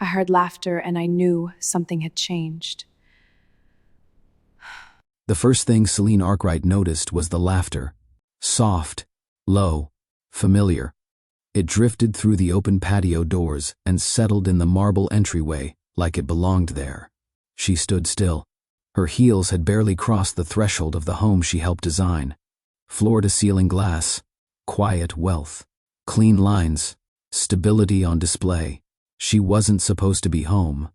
I heard laughter and I knew something had changed. The first thing Celine Arkwright noticed was the laughter. Soft, low, familiar. It drifted through the open patio doors and settled in the marble entryway like it belonged there. She stood still. Her heels had barely crossed the threshold of the home she helped design. Floor-to-ceiling glass, quiet wealth, clean lines, stability on display. She wasn't supposed to be home.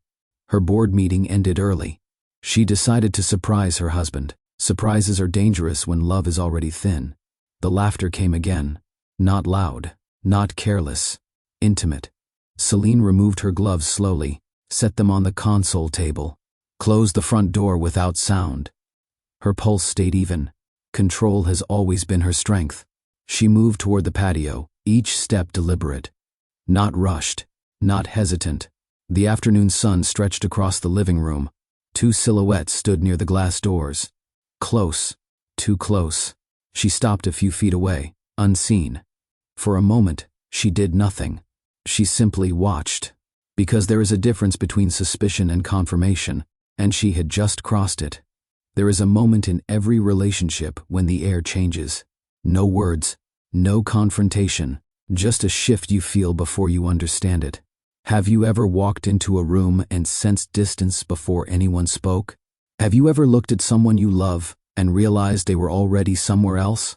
Her board meeting ended early. She decided to surprise her husband. Surprises are dangerous when love is already thin. The laughter came again. Not loud, not careless, intimate. Celine removed her gloves slowly, set them on the console table, closed the front door without sound. Her pulse stayed even. Control has always been her strength. She moved toward the patio, each step deliberate. Not rushed, not hesitant. The afternoon sun stretched across the living room. Two silhouettes stood near the glass doors. Close, too close. She stopped a few feet away, unseen. For a moment, she did nothing. She simply watched. Because there is a difference between suspicion and confirmation, and she had just crossed it. There is a moment in every relationship when the air changes. No words, no confrontation, just a shift you feel before you understand it. Have you ever walked into a room and sensed distance before anyone spoke? Have you ever looked at someone you love and realized they were already somewhere else?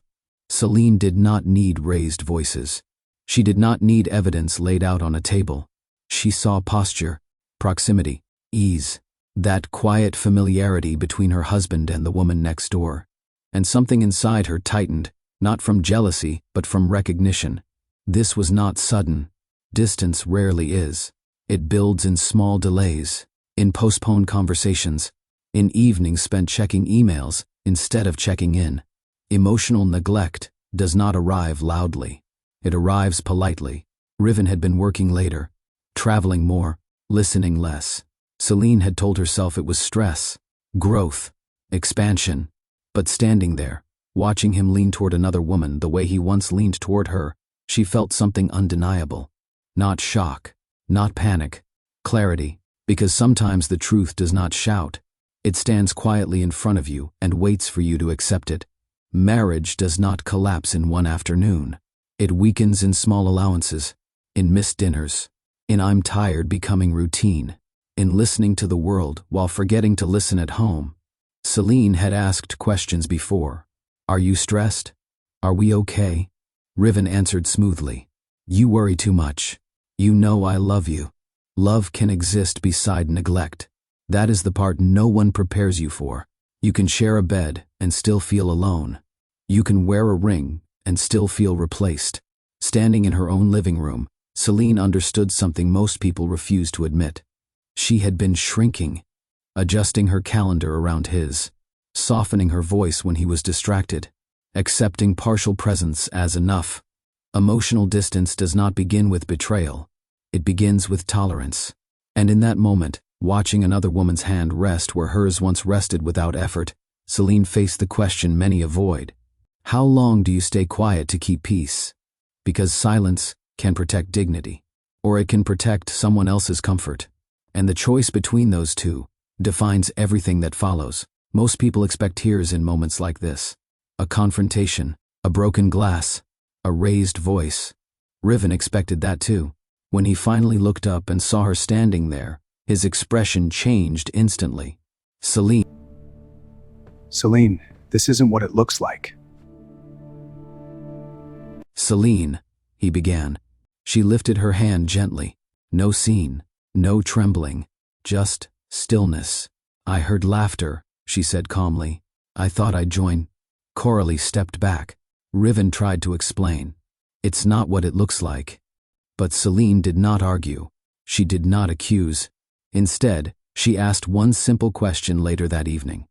Celine did not need raised voices. She did not need evidence laid out on a table. She saw posture, proximity, ease, that quiet familiarity between her husband and the woman next door. And something inside her tightened, not from jealousy, but from recognition. This was not sudden. Distance rarely is. It builds in small delays, in postponed conversations, in evenings spent checking emails instead of checking in. Emotional neglect does not arrive loudly. It arrives politely. Riven had been working later, traveling more, listening less. Celine had told herself it was stress, growth, expansion. But standing there, watching him lean toward another woman the way he once leaned toward her, she felt something undeniable. Not shock, not panic, clarity, because sometimes the truth does not shout. It stands quietly in front of you and waits for you to accept it. Marriage does not collapse in one afternoon. It weakens in small allowances, in missed dinners, in I'm tired becoming routine, in listening to the world while forgetting to listen at home. Celine had asked questions before. Are you stressed? Are we okay? Riven answered smoothly. You worry too much. You know I love you. Love can exist beside neglect. That is the part no one prepares you for. You can share a bed and still feel alone. You can wear a ring and still feel replaced. Standing in her own living room, Celine understood something most people refuse to admit. She had been shrinking, adjusting her calendar around his, softening her voice when he was distracted, accepting partial presence as enough. Emotional distance does not begin with betrayal. It begins with tolerance. And in that moment, watching another woman's hand rest where hers once rested without effort, Celine faced the question many avoid. How long do you stay quiet to keep peace? Because silence can protect dignity, or it can protect someone else's comfort. And the choice between those two defines everything that follows. Most people expect tears in moments like this. A confrontation, a broken glass, a raised voice. Riven expected that too. When he finally looked up and saw her standing there, his expression changed instantly. Celine, this isn't what it looks like. Celine, he began. She lifted her hand gently. No scene, no trembling, just stillness. I heard laughter, she said calmly. I thought I'd join. Coralie stepped back. Riven tried to explain. It's not what it looks like. But Celine did not argue. She did not accuse. Instead, she asked one simple question later that evening.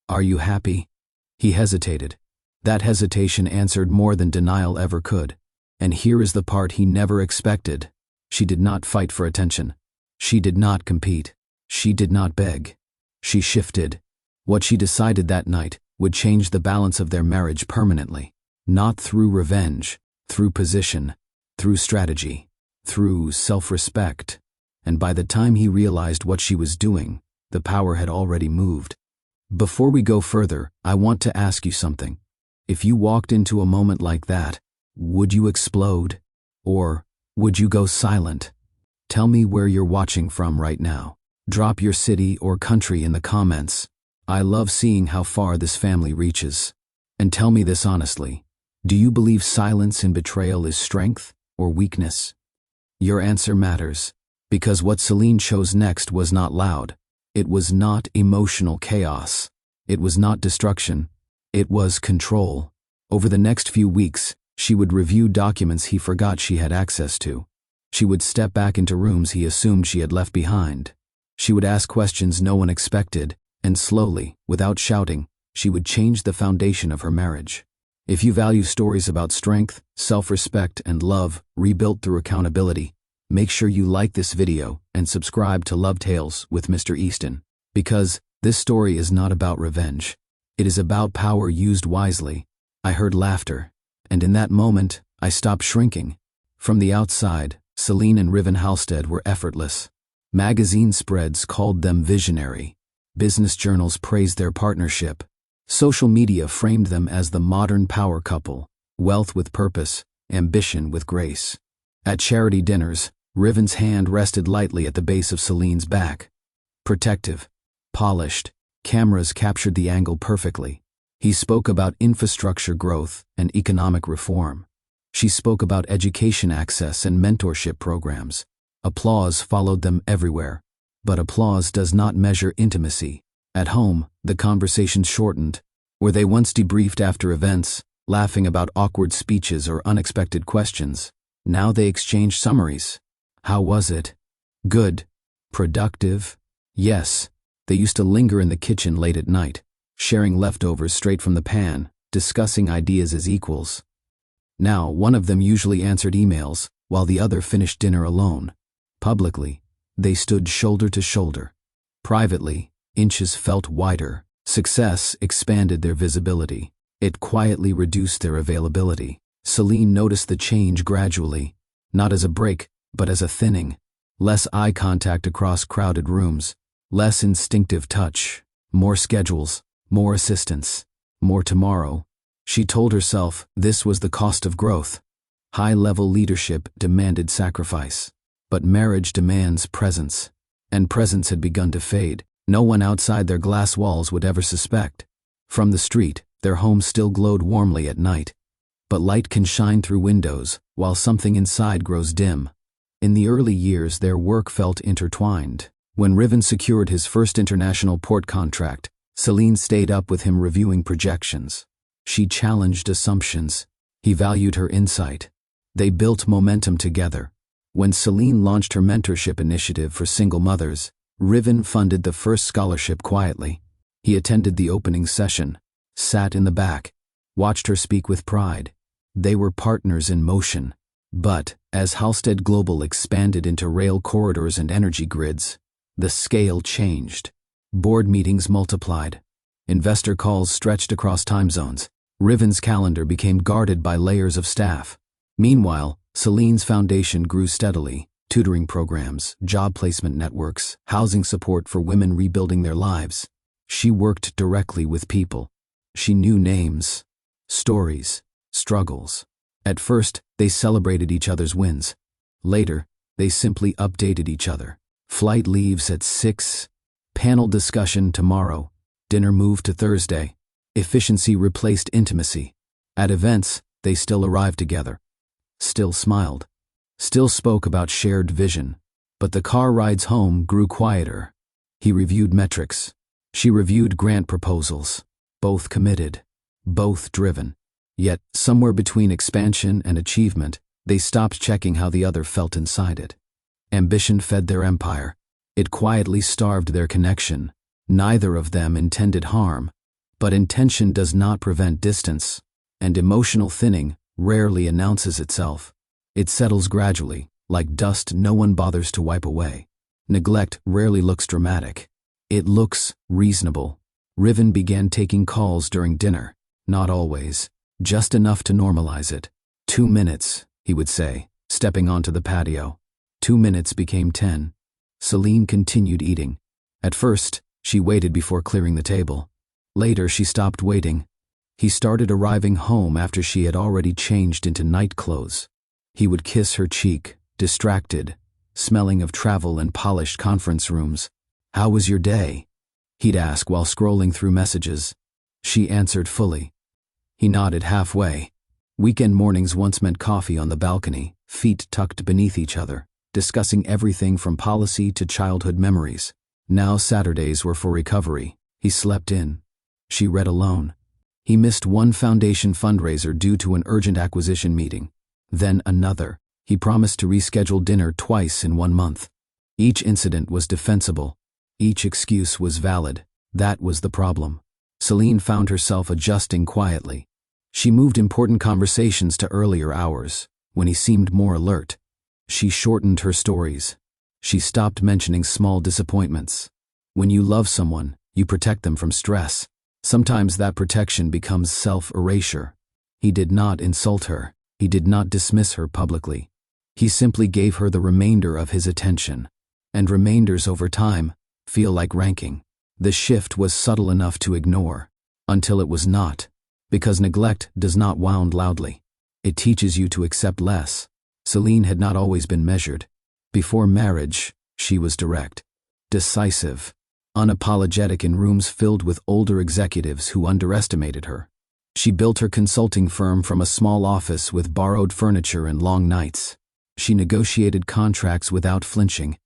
Are you happy? He hesitated. That hesitation answered more than denial ever could. And here is the part he never expected. She did not fight for attention. She did not compete. She did not beg. She shifted. What she decided that night would change the balance of their marriage permanently. Not through revenge, through position, through strategy, through self-respect. and by the time he realized what she was doing, the power had already moved. Before we go further, I want to ask you something. If you walked into a moment like that, would you explode? Or would you go silent? Tell me where you're watching from right now. Drop your city or country in the comments. I love seeing how far this family reaches. And tell me this honestly. Do you believe silence in betrayal is strength or weakness? Your answer matters, because what Celine chose next was not loud. It was not emotional chaos. It was not destruction. It was control. Over the next few weeks, she would review documents he forgot she had access to. She would step back into rooms he assumed she had left behind. She would ask questions no one expected, and slowly, without shouting, she would change the foundation of her marriage. If you value stories about strength, self-respect, and love rebuilt through accountability, make sure you like this video and subscribe to Love Tales with Mr. Easton, because this story is not about revenge. It is about power used wisely. I heard laughter, and in that moment, I stopped shrinking. From the outside, Celine and Riven Halstead were effortless. Magazine spreads called them visionary. Business journals praised their partnership. Social media framed them as the modern power couple, wealth with purpose, ambition with grace. At charity dinners, Riven's hand rested lightly at the base of Celine's back. Protective, polished, cameras captured the angle perfectly. He spoke about infrastructure growth and economic reform. She spoke about education access and mentorship programs. Applause followed them everywhere. But applause does not measure intimacy. At home, the conversation shortened. Where they once debriefed after events, laughing about awkward speeches or unexpected questions, now they exchanged summaries. How was it? Good. Productive? Yes. They used to linger in the kitchen late at night, sharing leftovers straight from the pan, discussing ideas as equals. Now, one of them usually answered emails, while the other finished dinner alone. Publicly, they stood shoulder to shoulder. Privately, inches felt wider. Success expanded their visibility. It quietly reduced their availability. Celine noticed the change gradually, not as a break, but as a thinning. Less eye contact across crowded rooms, less instinctive touch, more schedules, more assistance, more tomorrow. She told herself this was the cost of growth. High-level leadership demanded sacrifice. But marriage demands presence, and presence had begun to fade. No one outside their glass walls would ever suspect. From the street, their home still glowed warmly at night. But light can shine through windows, while something inside grows dim. In the early years, their work felt intertwined. When Riven secured his first international port contract, Celine stayed up with him reviewing projections. She challenged assumptions. He valued her insight. They built momentum together. When Celine launched her mentorship initiative for single mothers, Riven funded the first scholarship quietly. He attended the opening session, sat in the back, watched her speak with pride. They were partners in motion. But, as Halstead Global expanded into rail corridors and energy grids, the scale changed. Board meetings multiplied. Investor calls stretched across time zones. Riven's calendar became guarded by layers of staff. Meanwhile, Celine's foundation grew steadily. Tutoring programs, job placement networks, housing support for women rebuilding their lives. She worked directly with people. She knew names, stories, struggles. At first, they celebrated each other's wins. Later, they simply updated each other. Flight leaves at 6. Panel discussion tomorrow. Dinner moved to Thursday. Efficiency replaced intimacy. At events, they still arrived together. Still smiled. Still spoke about shared vision. But the car rides home grew quieter. He reviewed metrics. She reviewed grant proposals. Both committed. Both driven. Yet, somewhere between expansion and achievement, they stopped checking how the other felt inside it. Ambition fed their empire. It quietly starved their connection. Neither of them intended harm. But intention does not prevent distance, and emotional thinning rarely announces itself. It settles gradually, like dust no one bothers to wipe away. Neglect rarely looks dramatic. It looks reasonable. Riven began taking calls during dinner. Not always. Just enough to normalize it. 2 minutes, he would say, stepping onto the patio. 2 minutes became 10. Celine continued eating. At first, she waited before clearing the table. Later, she stopped waiting. He started arriving home after she had already changed into night clothes. He would kiss her cheek, distracted, smelling of travel and polished conference rooms. "How was your day?" he'd ask while scrolling through messages. She answered fully. He nodded halfway. Weekend mornings once meant coffee on the balcony, feet tucked beneath each other, discussing everything from policy to childhood memories. Now Saturdays were for recovery. He slept in. She read alone. He missed one foundation fundraiser due to an urgent acquisition meeting. Then another. He promised to reschedule dinner twice in 1 month. Each incident was defensible. Each excuse was valid. That was the problem. Celine found herself adjusting quietly. She moved important conversations to earlier hours, when he seemed more alert. She shortened her stories. She stopped mentioning small disappointments. When you love someone, you protect them from stress. Sometimes that protection becomes self-erasure. He did not insult her. He did not dismiss her publicly. He simply gave her the remainder of his attention. And remainders over time feel like ranking. The shift was subtle enough to ignore, until it was not, because neglect does not wound loudly. It teaches you to accept less. Celine had not always been measured. Before marriage, she was direct, decisive, unapologetic in rooms filled with older executives who underestimated her. She built her consulting firm from a small office with borrowed furniture and long nights. She negotiated contracts without flinching.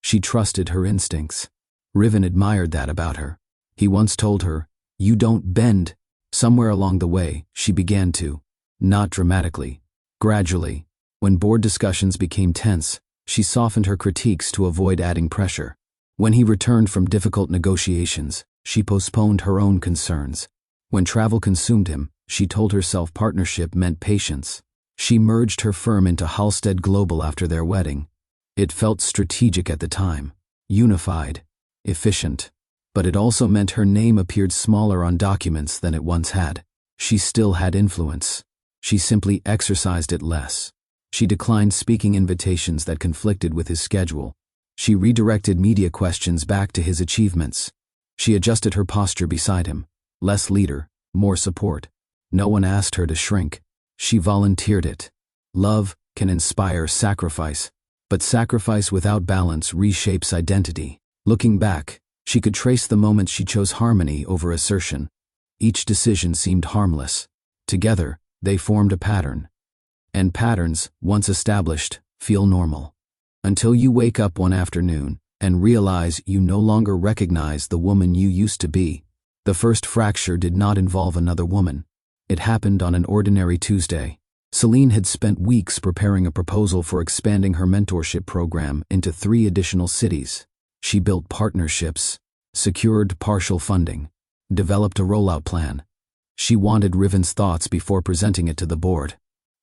She trusted her instincts. Riven admired that about her. He once told her, "You don't bend." Somewhere along the way, she began to. Not dramatically. Gradually. When board discussions became tense, she softened her critiques to avoid adding pressure. When he returned from difficult negotiations, she postponed her own concerns. When travel consumed him, she told herself partnership meant patience. She merged her firm into Halstead Global after their wedding. It felt strategic at the time, unified, efficient, but it also meant her name appeared smaller on documents than it once had. She still had influence. She simply exercised it less. She declined speaking invitations that conflicted with his schedule. She redirected media questions back to his achievements. She adjusted her posture beside him. Less leader, more support. No one asked her to shrink. She volunteered it. Love can inspire sacrifice, but sacrifice without balance reshapes identity. Looking back, she could trace the moments she chose harmony over assertion. Each decision seemed harmless. Together, they formed a pattern. And patterns, once established, feel normal. Until you wake up one afternoon and realize you no longer recognize the woman you used to be. The first fracture did not involve another woman. It happened on an ordinary Tuesday. Celine had spent weeks preparing a proposal for expanding her mentorship program into 3 additional cities. She built partnerships, secured partial funding, developed a rollout plan. She wanted Riven's thoughts before presenting it to the board.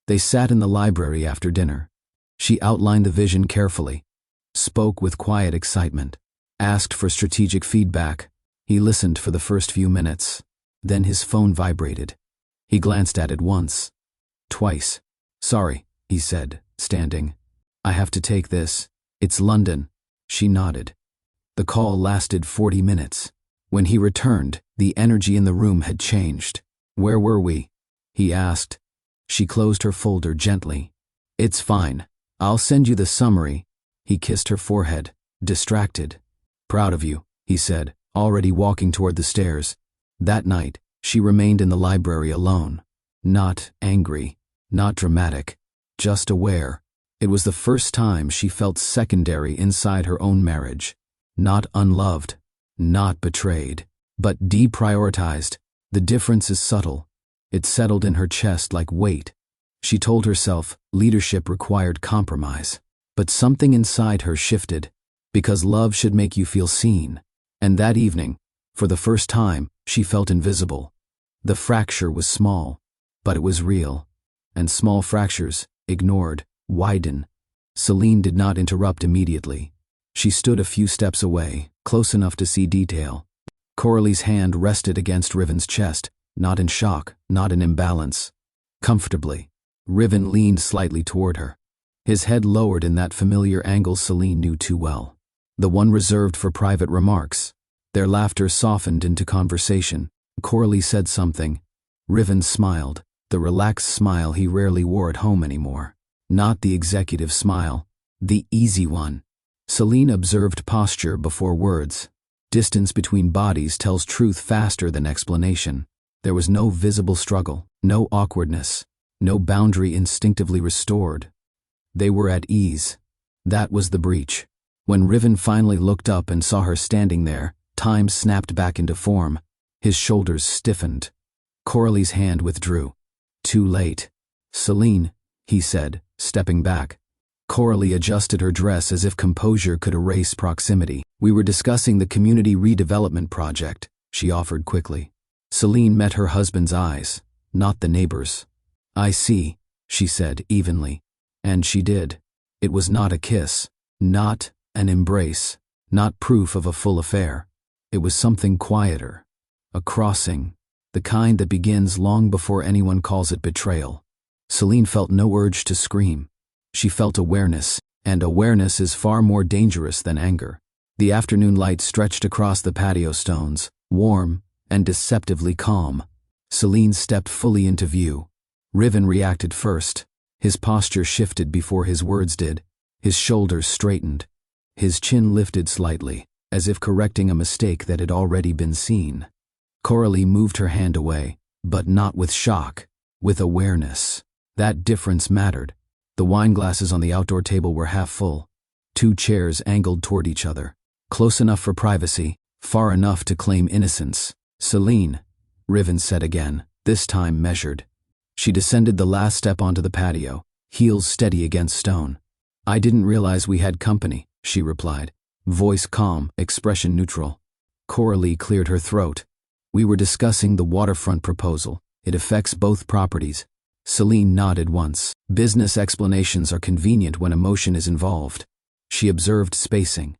They sat in the library after dinner. She outlined the vision carefully, spoke with quiet excitement, asked for strategic feedback. He listened for the first few minutes. Then his phone vibrated. He glanced at it once, twice. "Sorry," he said, standing. "I have to take this. It's London." She nodded. The call lasted 40 minutes. When he returned, the energy in the room had changed. "Where were we?" he asked. She closed her folder gently. "It's fine. I'll send you the summary." He kissed her forehead, distracted. "Proud of you," he said, already walking toward the stairs. That night, she remained in the library alone. Not angry, not dramatic, just aware. It was the first time she felt secondary inside her own marriage. Not unloved, not betrayed, but deprioritized. The difference is subtle. It settled in her chest like weight. She told herself leadership required compromise. But something inside her shifted, because love should make you feel seen. And that evening, for the first time, she felt invisible. The fracture was small, but it was real. And small fractures, ignored, widen. Celine did not interrupt immediately. She stood a few steps away, close enough to see detail. Coralie's hand rested against Riven's chest, not in shock, not in imbalance. Comfortably, Riven leaned slightly toward her. His head lowered in that familiar angle Celine knew too well. the one reserved for private remarks. Their laughter softened into conversation. Coralie said something. Riven smiled, the relaxed smile he rarely wore at home anymore. Not the executive smile, the easy one. Celine observed posture before words. Distance between bodies tells truth faster than explanation. There was no visible struggle, no awkwardness, no boundary instinctively restored. They were at ease. That was the breach. When Riven finally looked up and saw her standing there, time snapped back into form. His shoulders stiffened. Coralie's hand withdrew. Too late. Celine, he said, stepping back. Coralie adjusted her dress as if composure could erase proximity. We were discussing the community redevelopment project, she offered quickly. Celine met her husband's eyes, not the neighbor's. I see, she said evenly. And she did. It was not a kiss, not an embrace, not proof of a full affair. It was something quieter. A crossing, the kind that begins long before anyone calls it betrayal. Celine felt no urge to scream. She felt awareness, and awareness is far more dangerous than anger. The afternoon light stretched across the patio stones, warm and deceptively calm. Celine stepped fully into view. Riven reacted first. His posture shifted before his words did. His shoulders straightened. His chin lifted slightly, as if correcting a mistake that had already been seen. Coralie moved her hand away, but not with shock, with awareness. That difference mattered. The wine glasses on the outdoor table were half full. 2 chairs angled toward each other. Close enough for privacy, far enough to claim innocence. Celine, Riven said again, this time measured. She descended the last step onto the patio, heels steady against stone. I didn't realize we had company, she replied. Voice calm, expression neutral. Coralie cleared her throat. We were discussing the waterfront proposal. It affects both properties. Celine nodded once. Business explanations are convenient when emotion is involved. She observed spacing.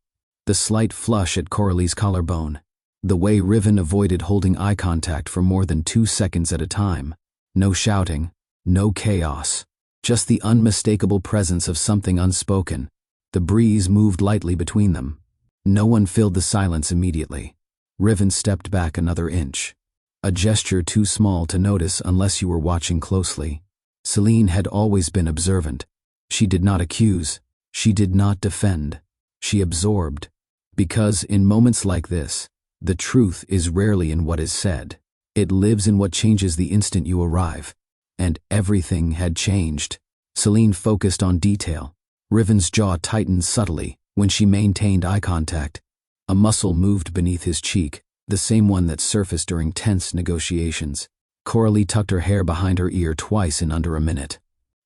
The slight flush at Coralie's collarbone. The way Riven avoided holding eye contact for more than 2 seconds at a time. No shouting, no chaos. Just the unmistakable presence of something unspoken. The breeze moved lightly between them. No one filled the silence immediately. Riven stepped back another inch. A gesture too small to notice unless you were watching closely. Celine had always been observant. She did not accuse. She did not defend. She absorbed. Because in moments like this, the truth is rarely in what is said. It lives in what changes the instant you arrive. And everything had changed. Celine focused on detail. Riven's jaw tightened subtly when she maintained eye contact. A muscle moved beneath his cheek, the same one that surfaced during tense negotiations. Coralie tucked her hair behind her ear twice in under a minute.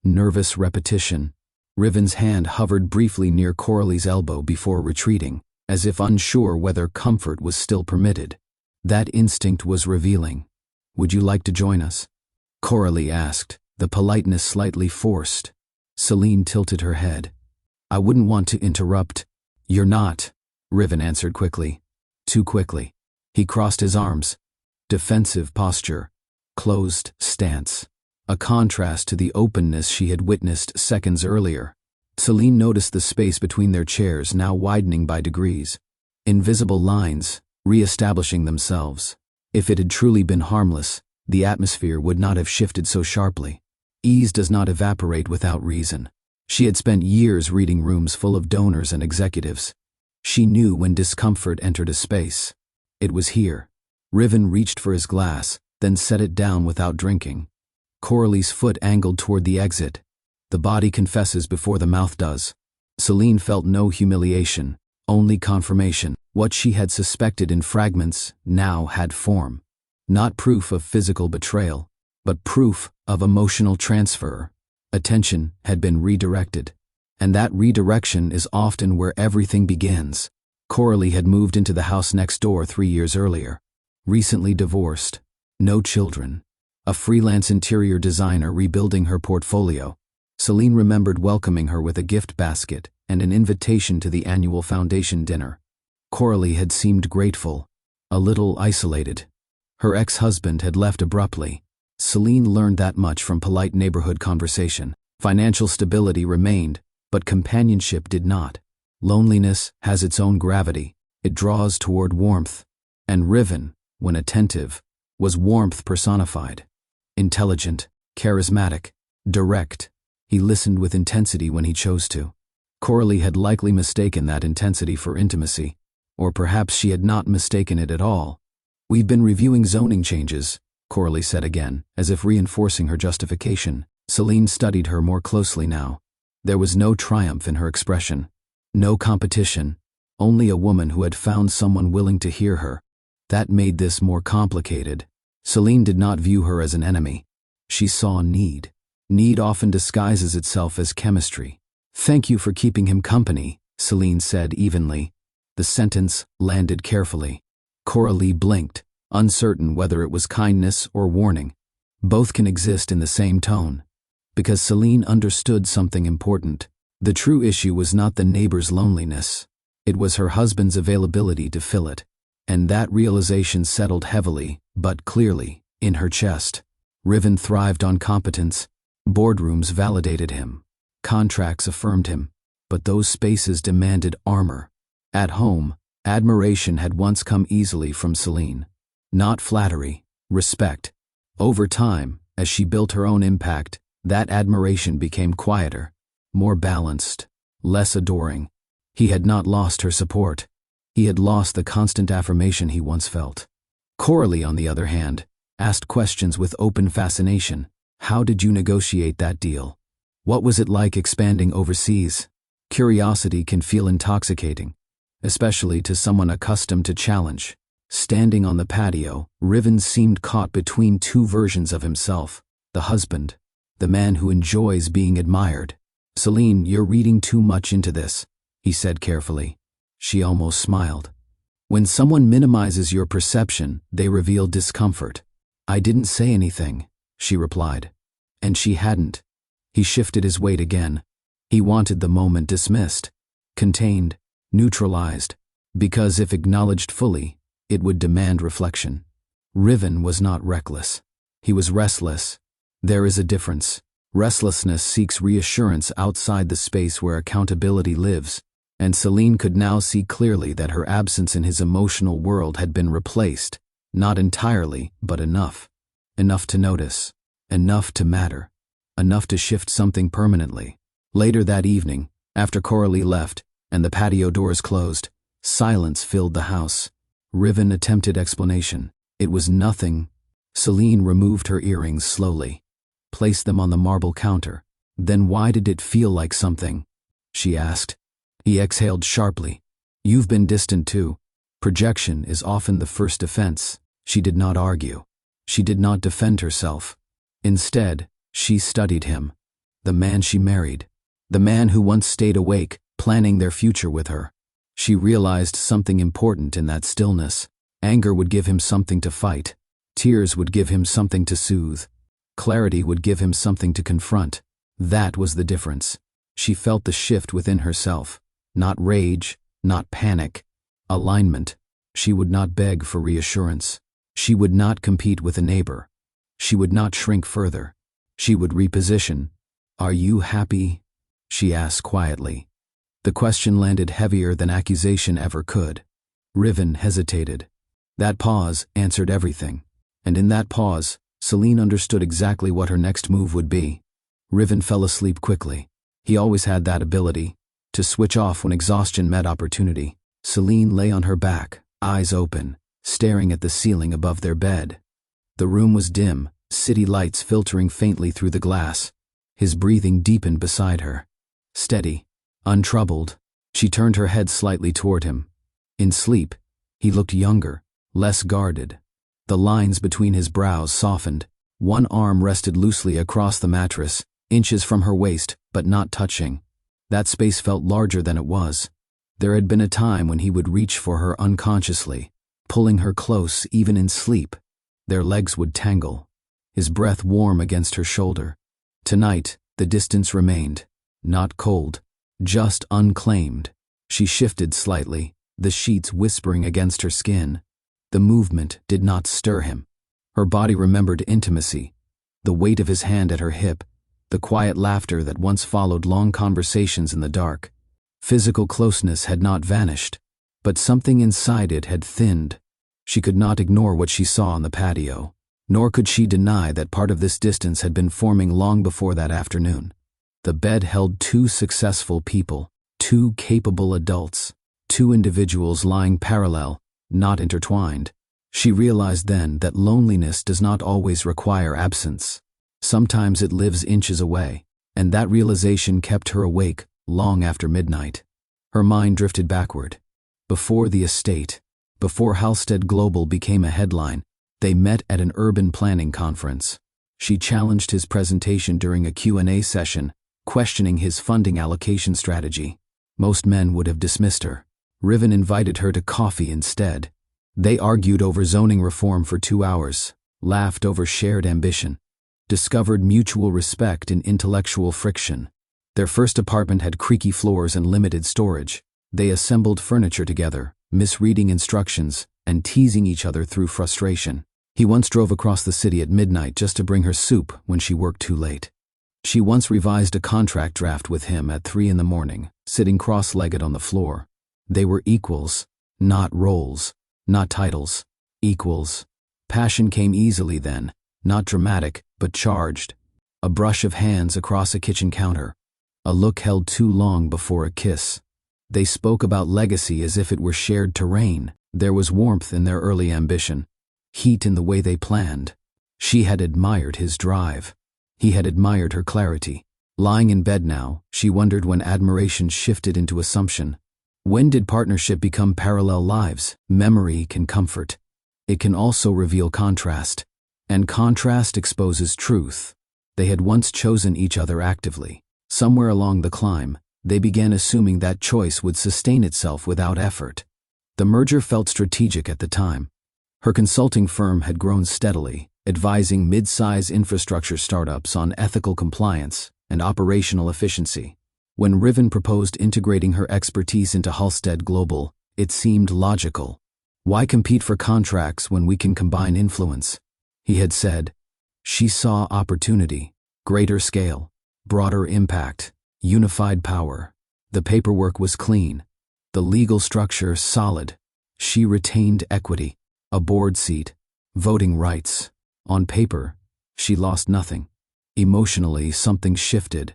Nervous repetition. Riven's hand hovered briefly near Coralie's elbow before retreating, as if unsure whether comfort was still permitted. That instinct was revealing. Would you like to join us? Coralie asked, the politeness slightly forced. Celine tilted her head. I wouldn't want to interrupt. You're not, Riven answered quickly. Too quickly. He crossed his arms. Defensive posture. Closed stance. A contrast to the openness she had witnessed seconds earlier. Celine noticed the space between their chairs now widening by degrees. Invisible lines, re-establishing themselves. If it had truly been harmless, the atmosphere would not have shifted so sharply. Ease does not evaporate without reason. She had spent years reading rooms full of donors and executives. She knew when discomfort entered a space. It was here. Riven reached for his glass, then set it down without drinking. Coralie's foot angled toward the exit. The body confesses before the mouth does. Celine felt no humiliation, only confirmation. What she had suspected in fragments now had form. Not proof of physical betrayal, but proof of emotional transfer. Attention had been redirected. And that redirection is often where everything begins. Coralie had moved into the house next door 3 years earlier. Recently divorced. No children. A freelance interior designer rebuilding her portfolio. Celine remembered welcoming her with a gift basket and an invitation to the annual foundation dinner. Coralie had seemed grateful, a little isolated. Her ex-husband had left abruptly. Celine learned that much from polite neighborhood conversation. Financial stability remained, but companionship did not. Loneliness has its own gravity. It draws toward warmth. And Riven, when attentive, was warmth personified. Intelligent, charismatic, direct. He listened with intensity when he chose to. Coralie had likely mistaken that intensity for intimacy. Or perhaps she had not mistaken it at all. "We've been reviewing zoning changes," Coralie said again, as if reinforcing her justification. Celine studied her more closely now. There was no triumph in her expression. No competition. Only a woman who had found someone willing to hear her. That made this more complicated. Celine did not view her as an enemy. She saw need. Need often disguises itself as chemistry. "Thank you for keeping him company," Celine said evenly. The sentence landed carefully. Coralie blinked, uncertain whether it was kindness or warning. Both can exist in the same tone. Because Celine understood something important. The true issue was not the neighbor's loneliness. It was her husband's availability to fill it. And that realization settled heavily, but clearly, in her chest. Riven thrived on competence. Boardrooms validated him. Contracts affirmed him. But those spaces demanded armor. At home, admiration had once come easily from Celine. Not flattery, respect. Over time, as she built her own impact, that admiration became quieter, more balanced, less adoring. He had not lost her support. He had lost the constant affirmation he once felt. Coralie, on the other hand, asked questions with open fascination. "How did you negotiate that deal? What was it like expanding overseas?" Curiosity can feel intoxicating, especially to someone accustomed to challenge. Standing on the patio, Riven seemed caught between two versions of himself. The husband, the man who enjoys being admired. "Celine, you're reading too much into this," he said carefully. She almost smiled. "When someone minimizes your perception, they reveal discomfort." "I didn't say anything," she replied. And she hadn't. He shifted his weight again. He wanted the moment dismissed, contained, neutralized, because if acknowledged fully, it would demand reflection. Riven was not reckless. He was restless. There is a difference. Restlessness seeks reassurance outside the space where accountability lives, and Celine could now see clearly that her absence in his emotional world had been replaced, not entirely, but enough. Enough to notice. Enough to matter. Enough to shift something permanently. Later that evening, after Coralie left and the patio doors closed, silence filled the house. Riven attempted explanation. It was nothing. Celine removed her earrings slowly, placed them on the marble counter. "Then why did it feel like something?" she asked. He exhaled sharply. "You've been distant too. Projection is often the first defense." She did not argue. She did not defend herself. Instead, she studied him. The man she married. The man who once stayed awake, planning their future with her. She realized something important in that stillness. Anger would give him something to fight. Tears would give him something to soothe. Clarity would give him something to confront. That was the difference. She felt the shift within herself. Not rage, not panic. Alignment. She would not beg for reassurance. She would not compete with a neighbor. She would not shrink further. She would reposition. "Are you happy?" she asked quietly. The question landed heavier than accusation ever could. Riven hesitated. That pause answered everything. And in that pause, Celine understood exactly what her next move would be. Riven fell asleep quickly. He always had that ability, to switch off when exhaustion met opportunity. Celine lay on her back, eyes open, staring at the ceiling above their bed. The room was dim, city lights filtering faintly through the glass. His breathing deepened beside her. Steady, untroubled, she turned her head slightly toward him. In sleep, he looked younger, less guarded. The lines between his brows softened. One arm rested loosely across the mattress, inches from her waist, but not touching. That space felt larger than it was. There had been a time when he would reach for her unconsciously, pulling her close even in sleep. Their legs would tangle, his breath warm against her shoulder. Tonight, the distance remained, not cold, just unclaimed. She shifted slightly, the sheets whispering against her skin. The movement did not stir him. Her body remembered intimacy, the weight of his hand at her hip, the quiet laughter that once followed long conversations in the dark. Physical closeness had not vanished, but something inside it had thinned. She could not ignore what she saw on the patio, nor could she deny that part of this distance had been forming long before that afternoon. The bed held two successful people, two capable adults, two individuals lying parallel, not intertwined. She realized then that loneliness does not always require absence. Sometimes it lives inches away, and that realization kept her awake long after midnight. Her mind drifted backward. Before the estate, before Halstead Global became a headline, they met at an urban planning conference. She challenged his presentation during a Q&A session, questioning his funding allocation strategy. Most men would have dismissed her. Riven invited her to coffee instead. They argued over zoning reform for 2 hours, laughed over shared ambition, discovered mutual respect in intellectual friction. Their first apartment had creaky floors and limited storage. They assembled furniture together, misreading instructions, and teasing each other through frustration. He once drove across the city at midnight just to bring her soup when she worked too late. She once revised a contract draft with him at 3 a.m, sitting cross-legged on the floor. They were equals, not roles, not titles, equals. Passion came easily then, not dramatic, but charged. A brush of hands across a kitchen counter. A look held too long before a kiss. They spoke about legacy as if it were shared terrain. There was warmth in their early ambition, heat in the way they planned. She had admired his drive. He had admired her clarity. Lying in bed now, she wondered when admiration shifted into assumption. When did partnership become parallel lives? Memory can comfort. It can also reveal contrast. And contrast exposes truth. They had once chosen each other actively. Somewhere along the climb, they began assuming that choice would sustain itself without effort. The merger felt strategic at the time. Her consulting firm had grown steadily, advising mid-size infrastructure startups on ethical compliance and operational efficiency. When Riven proposed integrating her expertise into Halstead Global, it seemed logical. Why compete for contracts when we can combine influence? He had said. She saw opportunity, greater scale, broader impact, unified power. The paperwork was clean, the legal structure solid. She retained equity, a board seat, voting rights. On paper, she lost nothing. Emotionally, something shifted.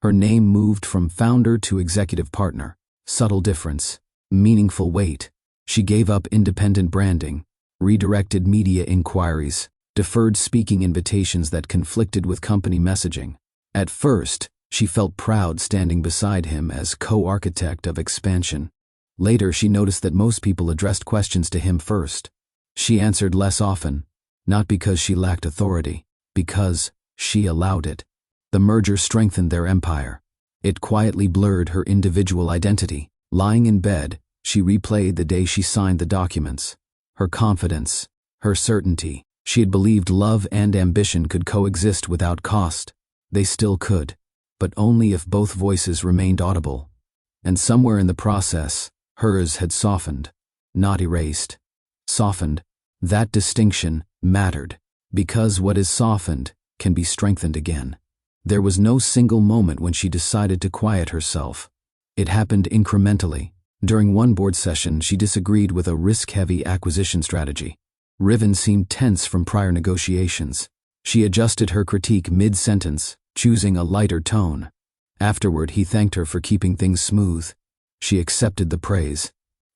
Her name moved from founder to executive partner. Subtle difference, meaningful weight. She gave up independent branding, redirected media inquiries, deferred speaking invitations that conflicted with company messaging. At first, she felt proud standing beside him as co-architect of expansion. Later, she noticed that most people addressed questions to him first. She answered less often, not because she lacked authority, because she allowed it. The merger strengthened their empire. It quietly blurred her individual identity. Lying in bed, she replayed the day she signed the documents. Her confidence, her certainty. She had believed love and ambition could coexist without cost. They still could, but only if both voices remained audible. And somewhere in the process, hers had softened, not erased. Softened. That distinction mattered, because what is softened can be strengthened again. There was no single moment when she decided to quiet herself. It happened incrementally. During one board session, she disagreed with a risk-heavy acquisition strategy. Riven seemed tense from prior negotiations. She adjusted her critique mid-sentence, choosing a lighter tone. Afterward, he thanked her for keeping things smooth. She accepted the praise.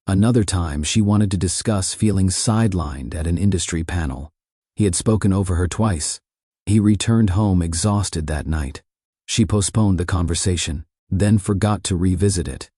Another time, she wanted to discuss feeling sidelined at an industry panel. He had spoken over her twice. He returned home exhausted that night. She postponed the conversation, then forgot to revisit it.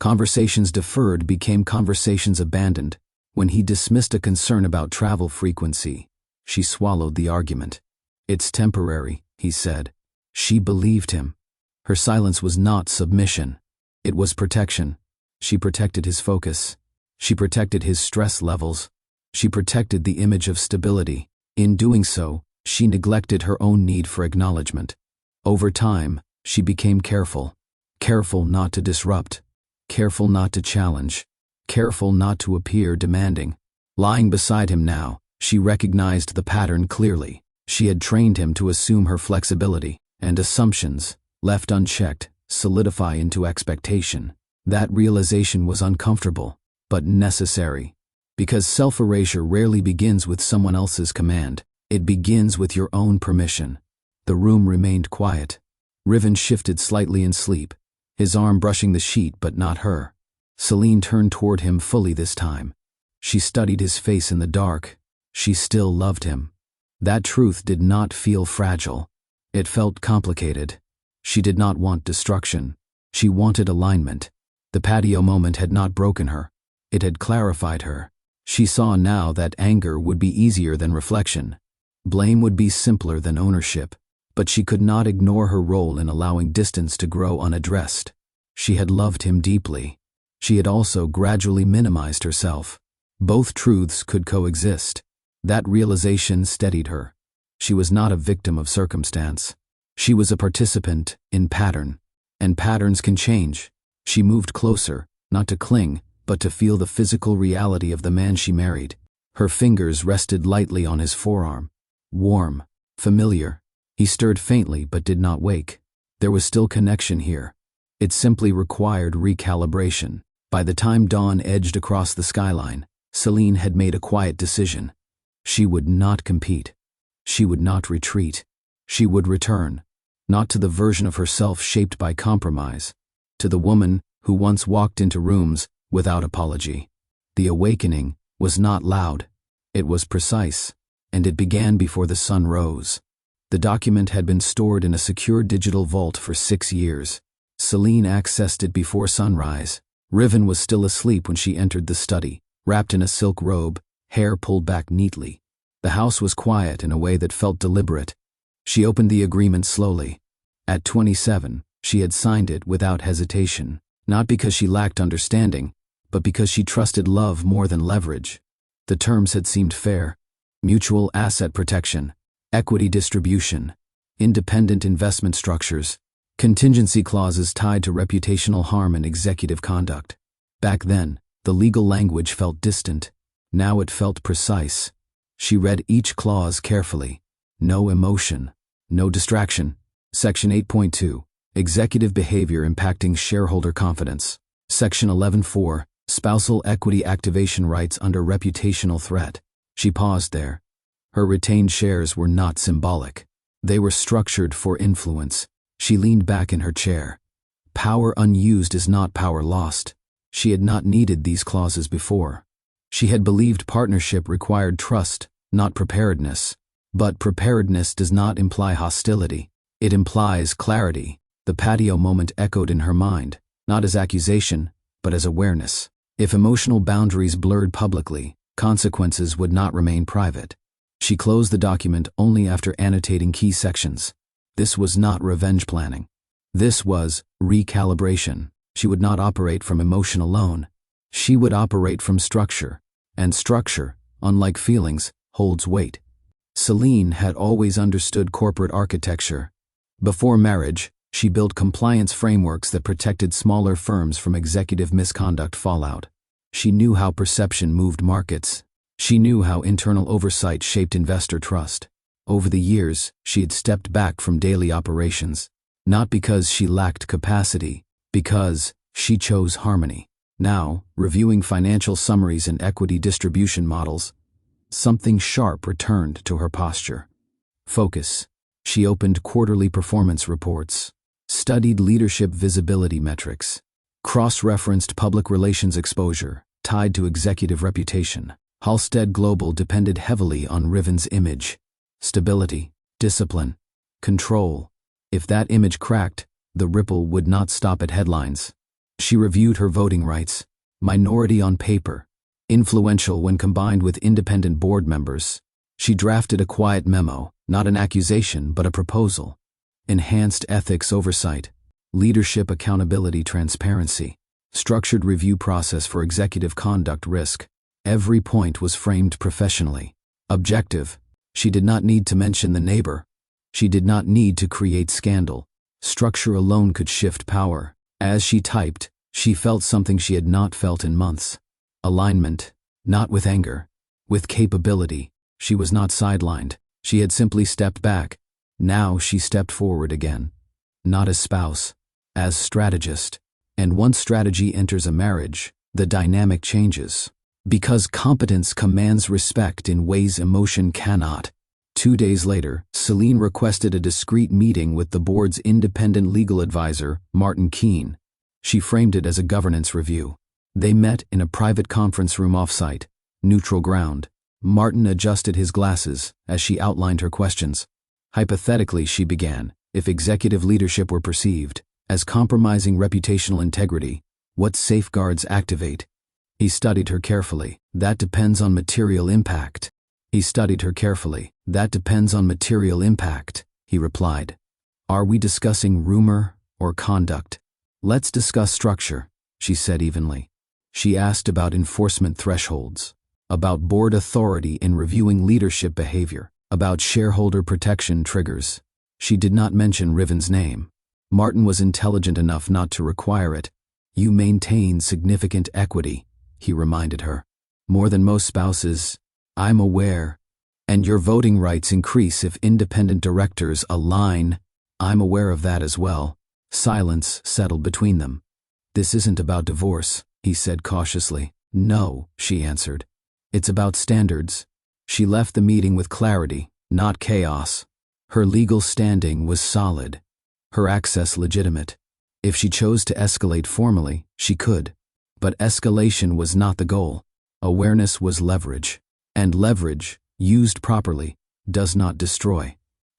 Conversations deferred became conversations abandoned. When he dismissed a concern about travel frequency, she swallowed the argument. "It's temporary," he said. She believed him. Her silence was not submission. It was protection. She protected his focus. She protected his stress levels. She protected the image of stability. In doing so, she neglected her own need for acknowledgement. Over time, she became careful. Careful not to disrupt. Careful not to challenge. Careful not to appear demanding. Lying beside him now, she recognized the pattern clearly. She had trained him to assume her flexibility, and assumptions, left unchecked, solidify into expectation. That realization was uncomfortable, but necessary. Because self-erasure rarely begins with someone else's command. It begins with your own permission. The room remained quiet. Riven shifted slightly in sleep, his arm brushing the sheet but not her. Celine turned toward him fully this time. She studied his face in the dark. She still loved him. That truth did not feel fragile. It felt complicated. She did not want destruction. She wanted alignment. The patio moment had not broken her. It had clarified her. She saw now that anger would be easier than reflection. Blame would be simpler than ownership. But she could not ignore her role in allowing distance to grow unaddressed. She had loved him deeply. She had also gradually minimized herself. Both truths could coexist. That realization steadied her. She was not a victim of circumstance. She was a participant in pattern. And patterns can change. She moved closer, not to cling, but to feel the physical reality of the man she married. Her fingers rested lightly on his forearm. Warm, familiar. He stirred faintly but did not wake. There was still connection here. It simply required recalibration. By the time dawn edged across the skyline, Celine had made a quiet decision. She would not compete. She would not retreat. She would return, not to the version of herself shaped by compromise, to the woman who once walked into rooms without apology. The awakening was not loud. It was precise, and it began before the sun rose. The document had been stored in a secure digital vault for 6 years. Celine accessed it before sunrise. Riven was still asleep when she entered the study, wrapped in a silk robe, hair pulled back neatly. The house was quiet in a way that felt deliberate. She opened the agreement slowly. At 27, she had signed it without hesitation, not because she lacked understanding, but because she trusted love more than leverage. The terms had seemed fair. Mutual asset protection, equity distribution, independent investment structures, contingency clauses tied to reputational harm and executive conduct. Back then, the legal language felt distant. Now it felt precise. She read each clause carefully. No emotion. No distraction. Section 8.2. Executive behavior impacting shareholder confidence. Section 11.4. Spousal equity activation rights under reputational threat. She paused there. Her retained shares were not symbolic. They were structured for influence. She leaned back in her chair. Power unused is not power lost. She had not needed these clauses before. She had believed partnership required trust, not preparedness. But preparedness does not imply hostility. It implies clarity. The patio moment echoed in her mind, not as accusation, but as awareness. If emotional boundaries blurred publicly, consequences would not remain private. She closed the document only after annotating key sections. This was not revenge planning. This was recalibration. She would not operate from emotion alone. She would operate from structure. And structure, unlike feelings, holds weight. Celine had always understood corporate architecture. Before marriage, she built compliance frameworks that protected smaller firms from executive misconduct fallout. She knew how perception moved markets. She knew how internal oversight shaped investor trust. Over the years, she had stepped back from daily operations, not because she lacked capacity, because she chose harmony. Now, reviewing financial summaries and equity distribution models, something sharp returned to her posture. Focus. She opened quarterly performance reports, studied leadership visibility metrics, cross-referenced public relations exposure tied to executive reputation. Halstead Global depended heavily on Riven's image. Stability, discipline, control. If that image cracked, the ripple would not stop at headlines. She reviewed her voting rights, minority on paper, influential when combined with independent board members. She drafted a quiet memo, not an accusation but a proposal. Enhanced ethics oversight, leadership accountability transparency, structured review process for executive conduct risk. Every point was framed professionally. Objective. She did not need to mention the neighbor. She did not need to create scandal. Structure alone could shift power. As she typed, she felt something she had not felt in months. Alignment, not with anger, with capability. She was not sidelined. She had simply stepped back. Now she stepped forward again. Not as spouse, as strategist. And once strategy enters a marriage, the dynamic changes. Because competence commands respect in ways emotion cannot. 2 days later, Celine requested a discreet meeting with the board's independent legal advisor, Martin Keene. She framed it as a governance review. They met in a private conference room off-site, neutral ground. Martin adjusted his glasses as she outlined her questions. Hypothetically, she began, if executive leadership were perceived as compromising reputational integrity, what safeguards activate? He studied her carefully. That depends on material impact. He studied her carefully. That depends on material impact, he replied. Are we discussing rumor or conduct? Let's discuss structure, she said evenly. She asked about enforcement thresholds, about board authority in reviewing leadership behavior, about shareholder protection triggers. She did not mention Riven's name. Martin was intelligent enough not to require it. You maintain significant equity, he reminded her. More than most spouses, I'm aware. And your voting rights increase if independent directors align. I'm aware of that as well. Silence settled between them. This isn't about divorce, he said cautiously. No, she answered. It's about standards. She left the meeting with clarity, not chaos. Her legal standing was solid. Her access legitimate. If she chose to escalate formally, she could. But escalation was not the goal. Awareness was leverage. And leverage, used properly, does not destroy.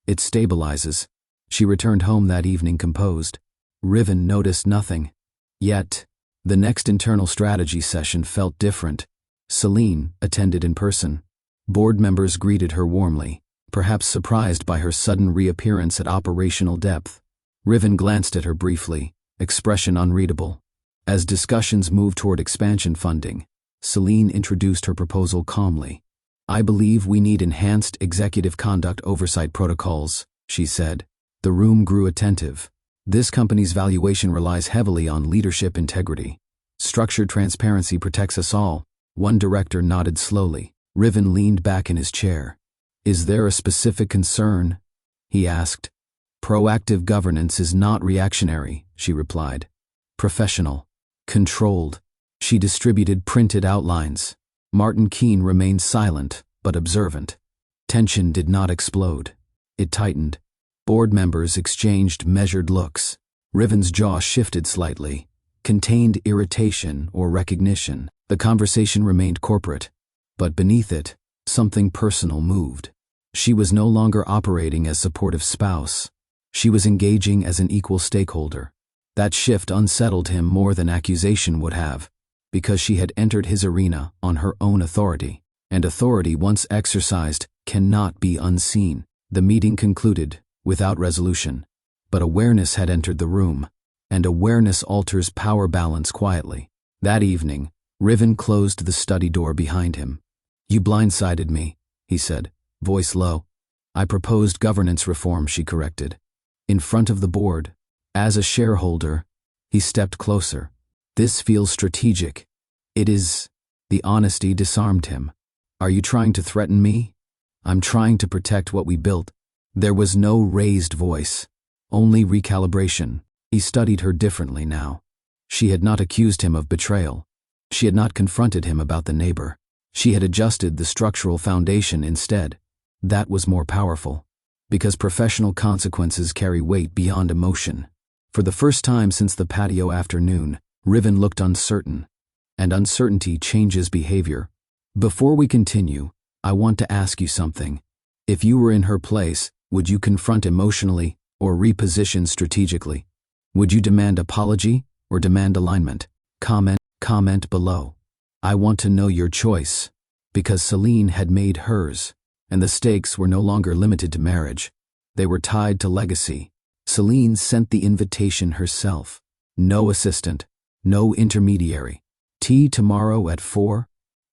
It stabilizes. She returned home that evening composed. Riven noticed nothing. Yet, the next internal strategy session felt different. Celine attended in person. Board members greeted her warmly, perhaps surprised by her sudden reappearance at operational depth. Riven glanced at her briefly, expression unreadable. As discussions moved toward expansion funding, Celine introduced her proposal calmly. I believe we need enhanced executive conduct oversight protocols, she said. The room grew attentive. This company's valuation relies heavily on leadership integrity. Structured transparency protects us all. One director nodded slowly. Riven leaned back in his chair. Is there a specific concern? He asked. Proactive governance is not reactionary, she replied. Professional. Controlled. She distributed printed outlines. Martin Keene remained silent, but observant. Tension did not explode. It tightened. Board members exchanged measured looks. Riven's jaw shifted slightly, contained irritation or recognition. The conversation remained corporate, but beneath it, something personal moved. She was no longer operating as supportive spouse. She was engaging as an equal stakeholder. That shift unsettled him more than accusation would have, because she had entered his arena on her own authority, and authority once exercised cannot be unseen. The meeting concluded, without resolution, but awareness had entered the room, and awareness alters power balance quietly. That evening, Riven closed the study door behind him. You blindsided me, he said, voice low. I proposed governance reform, she corrected. In front of the board, as a shareholder, he stepped closer. This feels strategic. It is. The honesty disarmed him. Are you trying to threaten me? I'm trying to protect what we built. There was no raised voice, only recalibration. He studied her differently now. She had not accused him of betrayal. She had not confronted him about the neighbor. She had adjusted the structural foundation instead. That was more powerful, because professional consequences carry weight beyond emotion. For the first time since the patio afternoon, Riven looked uncertain, and uncertainty changes behavior. Before we continue, I want to ask you something. If you were in her place, would you confront emotionally or reposition strategically? Would you demand apology or demand alignment? Comment below. I want to know your choice, because Celine had made hers, and the stakes were no longer limited to marriage. They were tied to legacy. Celine sent the invitation herself. No assistant, no intermediary. Tea tomorrow at 4?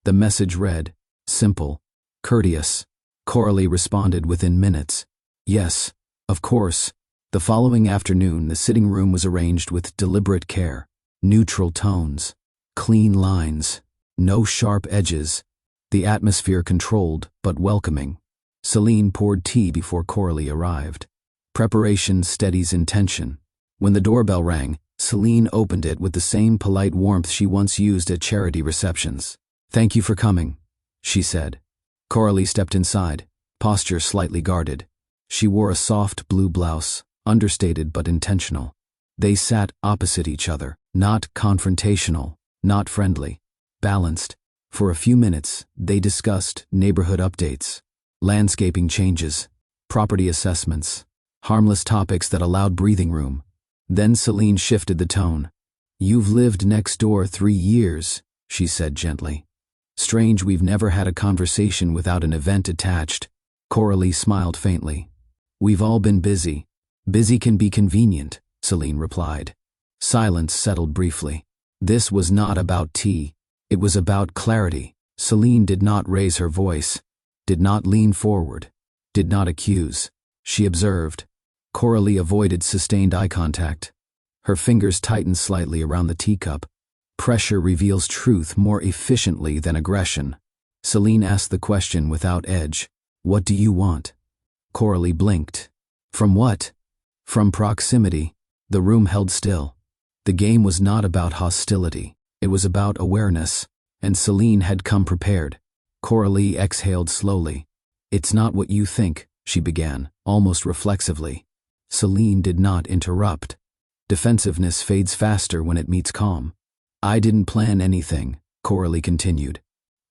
The message read, simple, courteous. Coralie responded within minutes. Yes, of course. The following afternoon, the sitting room was arranged with deliberate care. Neutral tones, clean lines, no sharp edges. The atmosphere controlled but welcoming. Celine poured tea before Coralie arrived. Preparation steadies intention. When the doorbell rang, Celine Celine opened it with the same polite warmth she once used at charity receptions. "Thank you for coming," she said. Coralie stepped inside, posture slightly guarded. She wore a soft blue blouse, understated but intentional. They sat opposite each other, not confrontational, not friendly, balanced. For a few minutes, they discussed neighborhood updates, landscaping changes, property assessments, harmless topics that allowed breathing room. Then Celine shifted the tone. "You've lived next door 3 years," she said gently. "Strange we've never had a conversation without an event attached." Coralie smiled faintly. "We've all been busy." "Busy can be convenient," Celine replied. Silence settled briefly. This was not about tea. It was about clarity. Celine did not raise her voice, did not lean forward, did not accuse. She observed. Coralie avoided sustained eye contact. Her fingers tightened slightly around the teacup. Pressure reveals truth more efficiently than aggression. Celine asked the question without edge. "What do you want?" Coralie blinked. "From what?" "From proximity." The room held still. The game was not about hostility. It was about awareness, and Celine had come prepared. Coralie exhaled slowly. "It's not what you think," she began, almost reflexively. Celine did not interrupt. Defensiveness fades faster when it meets calm. "I didn't plan anything," Coralie continued.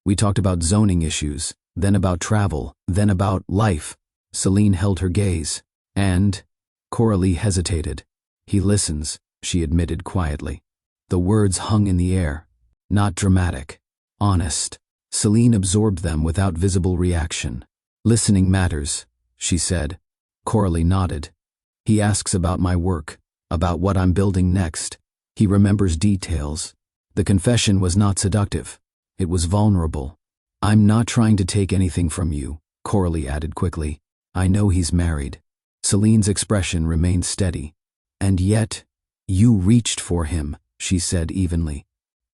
"We talked about zoning issues, then about travel, then about life." Celine held her gaze. "And?" Coralie hesitated. "He listens," she admitted quietly. The words hung in the air. Not dramatic. Honest. Celine absorbed them without visible reaction. "Listening matters," she said. Coralie nodded. "He asks about my work, about what I'm building next. He remembers details." The confession was not seductive. It was vulnerable. "I'm not trying to take anything from you," Coralie added quickly. "I know he's married." Celine's expression remained steady. "And yet, you reached for him," she said evenly.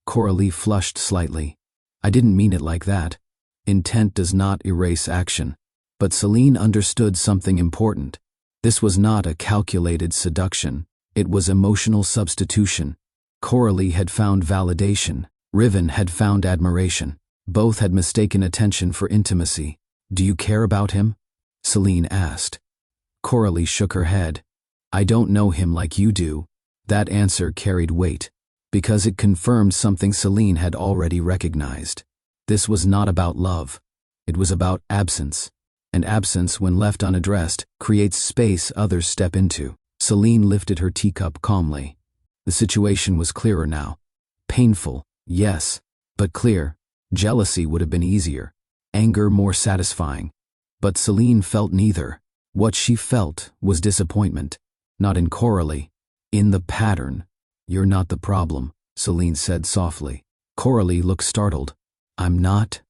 Coralie flushed slightly. "I didn't mean it like that. Intent does not erase action." But Celine understood something important. This was not a calculated seduction. It was emotional substitution. Coralie had found validation. Riven had found admiration. Both had mistaken attention for intimacy. "Do you care about him?" Celine asked. Coralie shook her head. "I don't know him like you do." That answer carried weight, because it confirmed something Celine had already recognized. This was not about love. It was about absence. And absence, when left unaddressed, creates space others step into. Celine lifted her teacup calmly. The situation was clearer now. Painful, yes, but clear. Jealousy would have been easier. Anger more satisfying. But Celine felt neither. What she felt was disappointment. Not in Coralie. In the pattern. "You're not the problem," Celine said softly. Coralie looked startled. "I'm not?"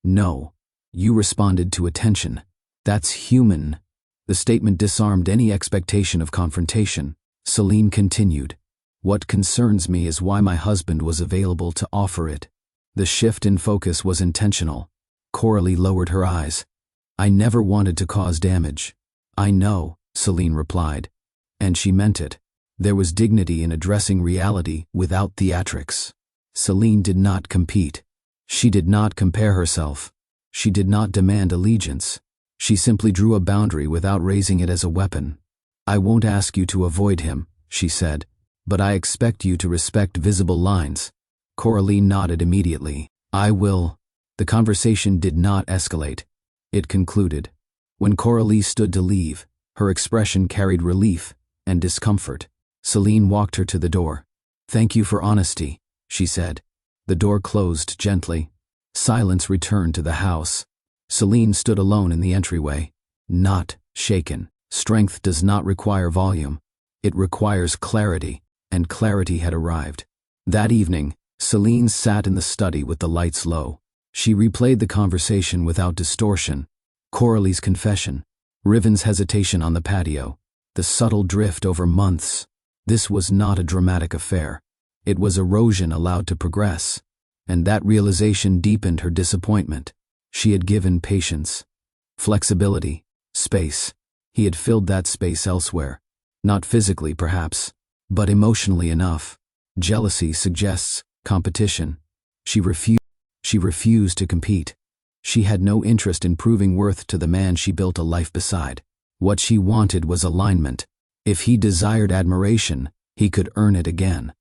"No. You responded to attention. That's human." The statement disarmed any expectation of confrontation. Celine continued. "What concerns me is why my husband was available to offer it." The shift in focus was intentional. Coralie lowered her eyes. "I never wanted to cause damage." "I know," Celine replied. And she meant it. There was dignity in addressing reality without theatrics. Celine did not compete. She did not compare herself. She did not demand allegiance. She simply drew a boundary without raising it as a weapon. "I won't ask you to avoid him," she said, "but I expect you to respect visible lines." Coralie nodded immediately. "I will." The conversation did not escalate. It concluded. When Coralie stood to leave, her expression carried relief and discomfort. Celine walked her to the door. "Thank you for honesty," she said. The door closed gently. Silence returned to the house. Celine stood alone in the entryway, not shaken. Strength does not require volume. It requires clarity, and clarity had arrived. That evening, Celine sat in the study with the lights low. She replayed the conversation without distortion. Coralie's confession, Riven's hesitation on the patio, the subtle drift over months. This was not a dramatic affair. It was erosion allowed to progress, and that realization deepened her disappointment. She had given patience, flexibility, space. He had filled that space elsewhere. Not physically, perhaps, But emotionally enough, jealousy suggests competition. She refused to compete. She had no interest in proving worth to the man she built a life beside. What she wanted was alignment. If he desired admiration, he could earn it again.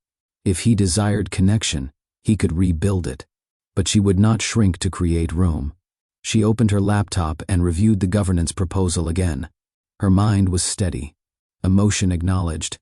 If he desired connection, he could rebuild it. But she would not shrink to create room. She opened her laptop and reviewed the governance proposal again. Her mind was steady, emotion acknowledged,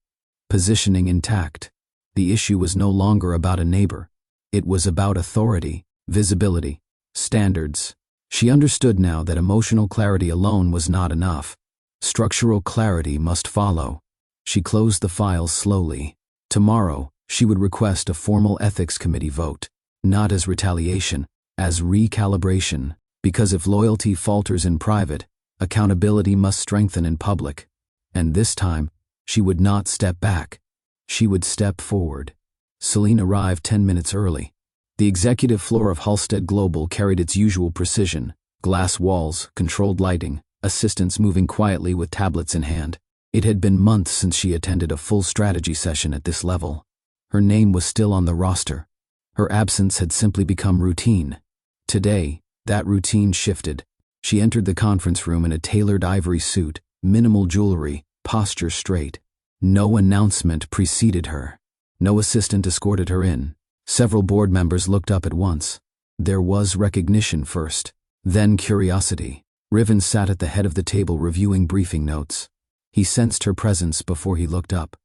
positioning intact. The issue was no longer about a neighbor. It was about authority, visibility, standards. She understood now that emotional clarity alone was not enough. Structural clarity must follow. She closed the files slowly. Tomorrow, she would request a formal ethics committee vote, not as retaliation, as recalibration, because if loyalty falters in private, accountability must strengthen in public. And this time, she would not step back. She would step forward. Celine arrived 10 minutes early. The executive floor of Halstead Global carried its usual precision: glass walls, controlled lighting, assistants moving quietly with tablets in hand. It had been months since she attended a full strategy session at this level. Her name was still on the roster. Her absence had simply become routine. Today, that routine shifted. She entered the conference room in a tailored ivory suit, minimal jewelry, posture straight. No announcement preceded her. No assistant escorted her in. Several board members looked up at once. There was recognition first, then curiosity. Riven sat at the head of the table reviewing briefing notes. He sensed her presence before he looked up.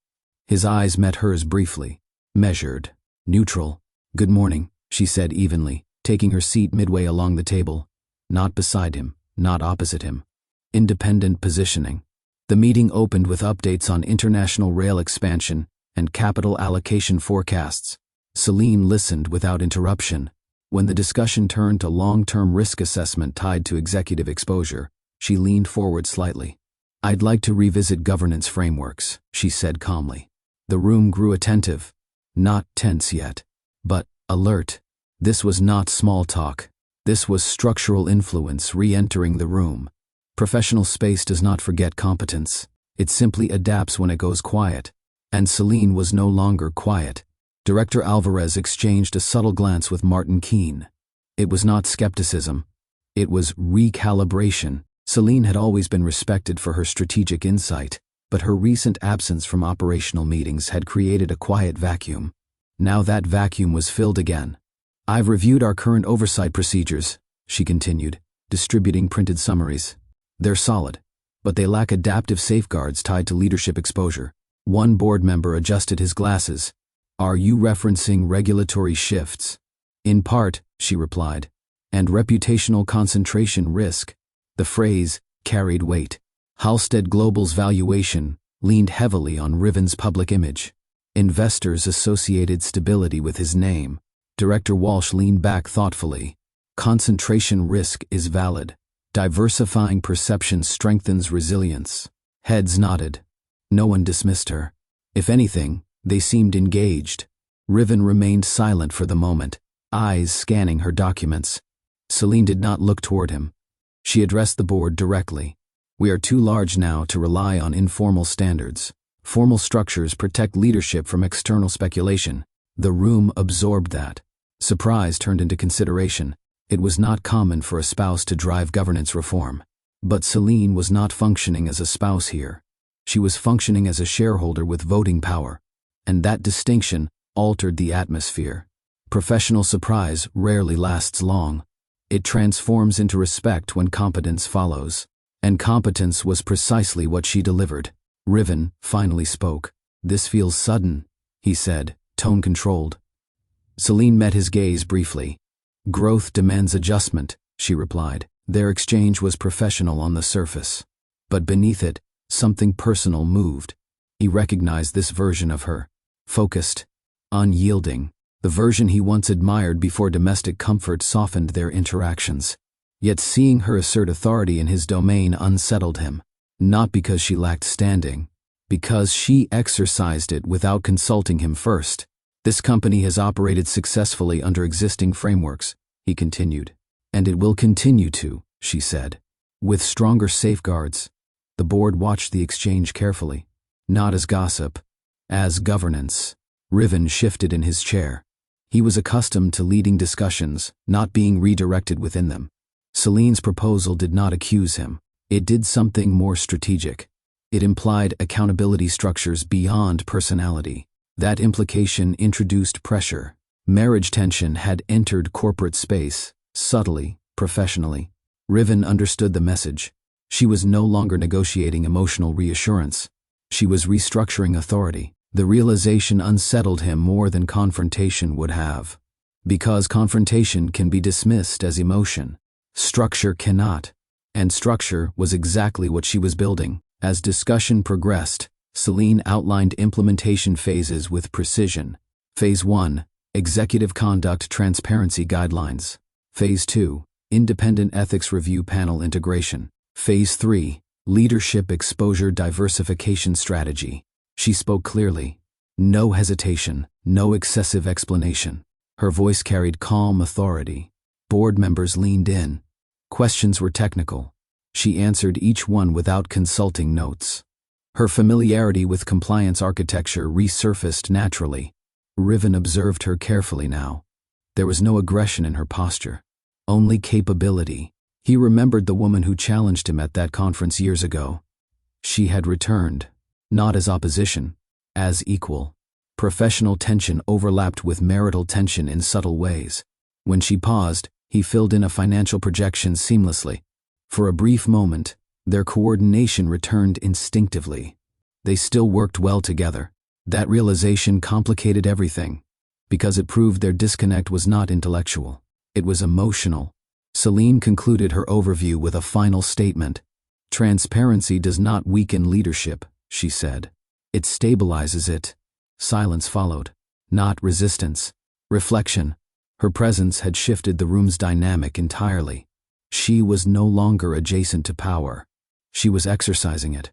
His eyes met hers briefly, measured, neutral. "Good morning," she said evenly, taking her seat midway along the table. Not beside him, not opposite him. Independent positioning. The meeting opened with updates on international rail expansion and capital allocation forecasts. Celine listened without interruption. When the discussion turned to long-term risk assessment tied to executive exposure, she leaned forward slightly. "I'd like to revisit governance frameworks," she said calmly. The room grew attentive, not tense yet, but alert. This was not small talk. This was structural influence re-entering the room. Professional space does not forget competence. It simply adapts when it goes quiet. And Celine was no longer quiet. Director Alvarez exchanged a subtle glance with Martin Keene. It was not skepticism. It was recalibration. Celine had always been respected for her strategic insight, but her recent absence from operational meetings had created a quiet vacuum. Now that vacuum was filled again. "I've reviewed our current oversight procedures," she continued, distributing printed summaries. "They're solid, but they lack adaptive safeguards tied to leadership exposure." One board member adjusted his glasses. "Are you referencing regulatory shifts?" "In part," she replied. "And reputational concentration risk." The phrase carried weight. Halstead Global's valuation leaned heavily on Riven's public image. Investors associated stability with his name. Director Walsh leaned back thoughtfully. "Concentration risk is valid. Diversifying perception strengthens resilience." Heads nodded. No one dismissed her. If anything, they seemed engaged. Riven remained silent for the moment, eyes scanning her documents. Celine did not look toward him. She addressed the board directly. "We are too large now to rely on informal standards. Formal structures protect leadership from external speculation." The room absorbed that. Surprise turned into consideration. It was not common for a spouse to drive governance reform. But Celine was not functioning as a spouse here. She was functioning as a shareholder with voting power. And that distinction altered the atmosphere. Professional surprise rarely lasts long. It transforms into respect when competence follows. And competence was precisely what she delivered. Riven finally spoke. "This feels sudden," he said, tone controlled. Celine met his gaze briefly. "Growth demands adjustment," she replied. Their exchange was professional on the surface. But beneath it, something personal moved. He recognized this version of her. Focused, unyielding, the version he once admired before domestic comfort softened their interactions. Yet seeing her assert authority in his domain unsettled him. Not because she lacked standing, because she exercised it without consulting him first. "This company has operated successfully under existing frameworks," he continued. "And it will continue to," she said, "with stronger safeguards." The board watched the exchange carefully, not as gossip, As governance. Riven shifted in his chair. He was accustomed to leading discussions, not being redirected within them. Celine's proposal did not accuse him. It did something more strategic. It implied accountability structures beyond personality. That implication introduced pressure. Marriage tension had entered corporate space, subtly, professionally. Riven understood the message. She was no longer negotiating emotional reassurance. She was restructuring authority. The realization unsettled him more than confrontation would have. Because confrontation can be dismissed as emotion. Structure cannot. And structure was exactly what she was building. As discussion progressed, Celine outlined implementation phases with precision. Phase 1, Executive Conduct Transparency Guidelines. Phase 2, Independent Ethics Review Panel Integration. Phase 3, Leadership Exposure Diversification Strategy. She spoke clearly. No hesitation, no excessive explanation. Her voice carried calm authority. Board members leaned in. Questions were technical. She answered each one without consulting notes. Her familiarity with compliance architecture resurfaced naturally. Riven observed her carefully now. There was no aggression in her posture. Only capability. He remembered the woman who challenged him at that conference years ago. She had returned. Not as opposition, as equal. Professional tension overlapped with marital tension in subtle ways. When she paused, he filled in a financial projection seamlessly. For a brief moment, their coordination returned instinctively. They still worked well together. That realization complicated everything, because it proved their disconnect was not intellectual. It was emotional. Celine concluded her overview with a final statement. Transparency does not weaken leadership, she said. It stabilizes it. Silence followed. Not resistance. Reflection. Her presence had shifted the room's dynamic entirely. She was no longer adjacent to power. She was exercising it.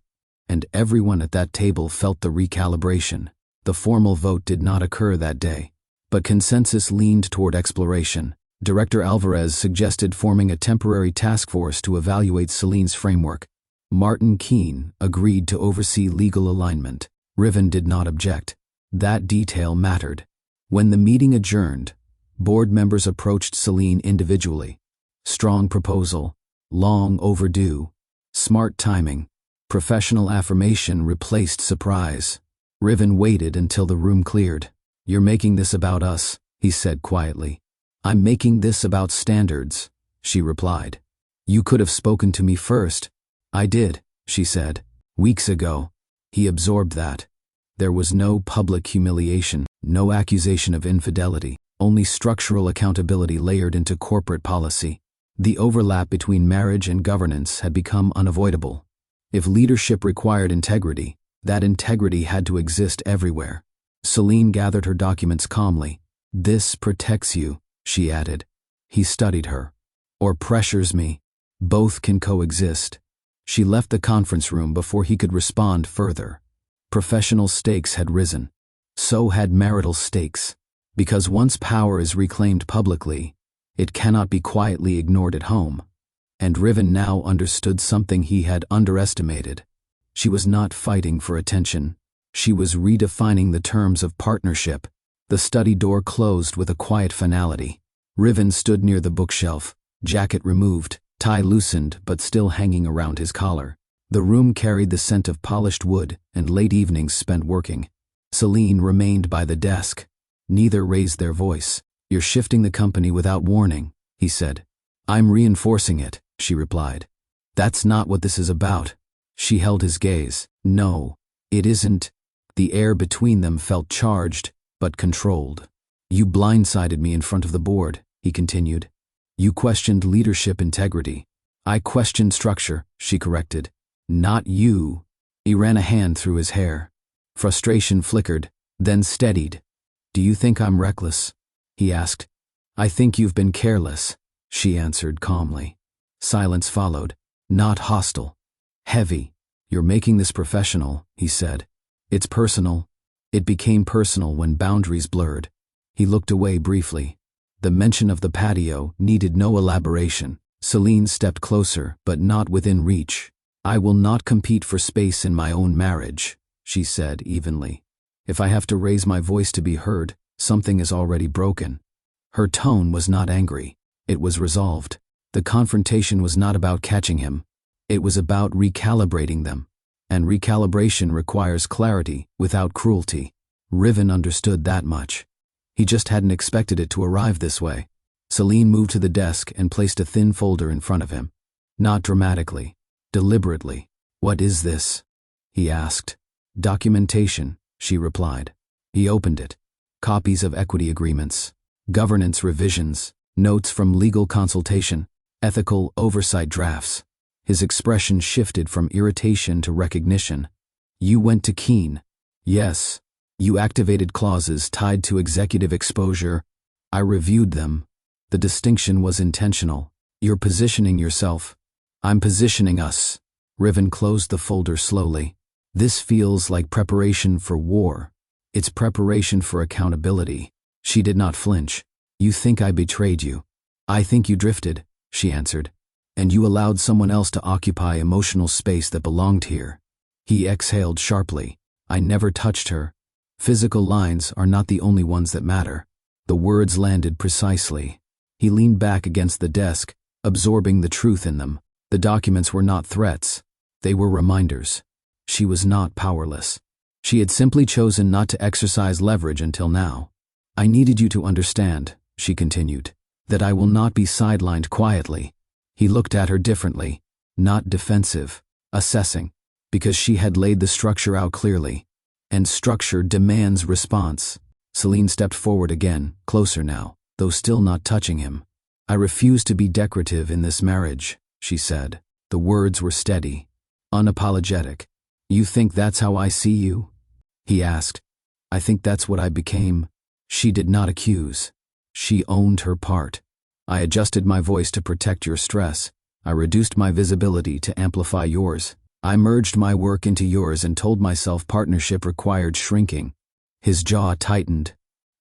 And everyone at that table felt the recalibration. The formal vote did not occur that day, but consensus leaned toward exploration. Director Alvarez suggested forming a temporary task force to evaluate Celine's framework. Martin Keene agreed to oversee legal alignment. Riven did not object. That detail mattered. When the meeting adjourned, board members approached Celine individually. Strong proposal, long overdue, smart timing, professional affirmation replaced surprise. Riven waited until the room cleared. You're making this about us, he said quietly. I'm making this about standards, she replied. You could have spoken to me first. I did, she said. Weeks ago. He absorbed that. There was no public humiliation, no accusation of infidelity, only structural accountability layered into corporate policy. The overlap between marriage and governance had become unavoidable. If leadership required integrity, that integrity had to exist everywhere. Celine gathered her documents calmly. This protects you, she added. He studied her. Or pressures me. Both can coexist. She left the conference room before he could respond further. Professional stakes had risen. So had marital stakes. Because once power is reclaimed publicly, it cannot be quietly ignored at home. And Riven now understood something he had underestimated. She was not fighting for attention. She was redefining the terms of partnership. The study door closed with a quiet finality. Riven stood near the bookshelf, jacket removed, tie loosened but still hanging around his collar. The room carried the scent of polished wood and late evenings spent working. Celine remained by the desk. Neither raised their voice. You're shifting the company without warning, he said. I'm reinforcing it, she replied. That's not what this is about. She held his gaze. No, it isn't. The air between them felt charged, but controlled. You blindsided me in front of the board, he continued. You questioned leadership integrity. I questioned structure, she corrected. Not you. He ran a hand through his hair. Frustration flickered, then steadied. Do you think I'm reckless? He asked. I think you've been careless, she answered calmly. Silence followed, not hostile. Heavy. You're making this professional, he said. It's personal. It became personal when boundaries blurred. He looked away briefly. The mention of the patio needed no elaboration. Celine stepped closer, but not within reach. I will not compete for space in my own marriage, she said evenly. If I have to raise my voice to be heard, something is already broken. Her tone was not angry. It was resolved. The confrontation was not about catching him. It was about recalibrating them. And recalibration requires clarity without cruelty. Riven understood that much. He just hadn't expected it to arrive this way. Celine moved to the desk and placed a thin folder in front of him. Not dramatically, deliberately. "What is this?" he asked. "Documentation," she replied. He opened it. Copies of equity agreements, governance revisions, notes from legal consultation, ethical oversight drafts. His expression shifted from irritation to recognition. "You went to Keene." "Yes. You activated clauses tied to executive exposure. I reviewed them. The distinction was intentional. You're positioning yourself. I'm positioning us." Riven closed the folder slowly. "This feels like preparation for war. It's preparation for accountability." She did not flinch. "You think I betrayed you. I think you drifted," she answered. "And you allowed someone else to occupy emotional space that belonged here." He exhaled sharply. "I never touched her. Physical lines are not the only ones that matter." The words landed precisely. He leaned back against the desk, absorbing the truth in them. The documents were not threats. They were reminders. She was not powerless. She had simply chosen not to exercise leverage until now. "I needed you to understand," she continued, "that I will not be sidelined quietly." He looked at her differently, not defensive, assessing, because she had laid the structure out clearly. And structure demands response. Celine stepped forward again, closer now, though still not touching him. "I refuse to be decorative in this marriage," she said. The words were steady, unapologetic. "You think that's how I see you?" he asked. "I think that's what I became." She did not accuse. She owned her part. "I adjusted my voice to protect your stress. I reduced my visibility to amplify yours. I merged my work into yours and told myself partnership required shrinking." His jaw tightened.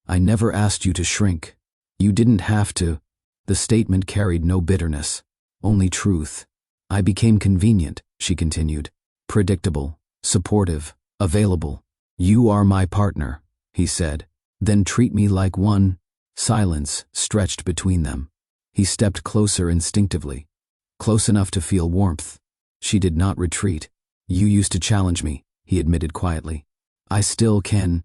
"I never asked you to shrink. You didn't have to." The statement carried no bitterness, only truth. "I became convenient," she continued. "Predictable, supportive, available. You are my partner," he said. "Then treat me like one." Silence stretched between them. He stepped closer instinctively, close enough to feel warmth. She did not retreat. "You used to challenge me," he admitted quietly. "I still can."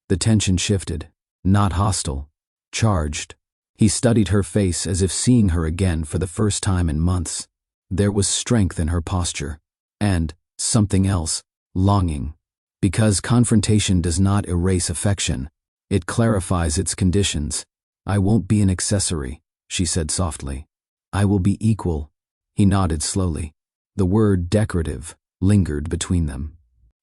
The tension shifted, not hostile, charged. He studied her face as if seeing her again for the first time in months. There was strength in her posture, and something else, longing. Because confrontation does not erase affection, it clarifies its conditions. "I won't be an accessory," she said softly. "I will be equal." He nodded slowly. The word decorative lingered between them.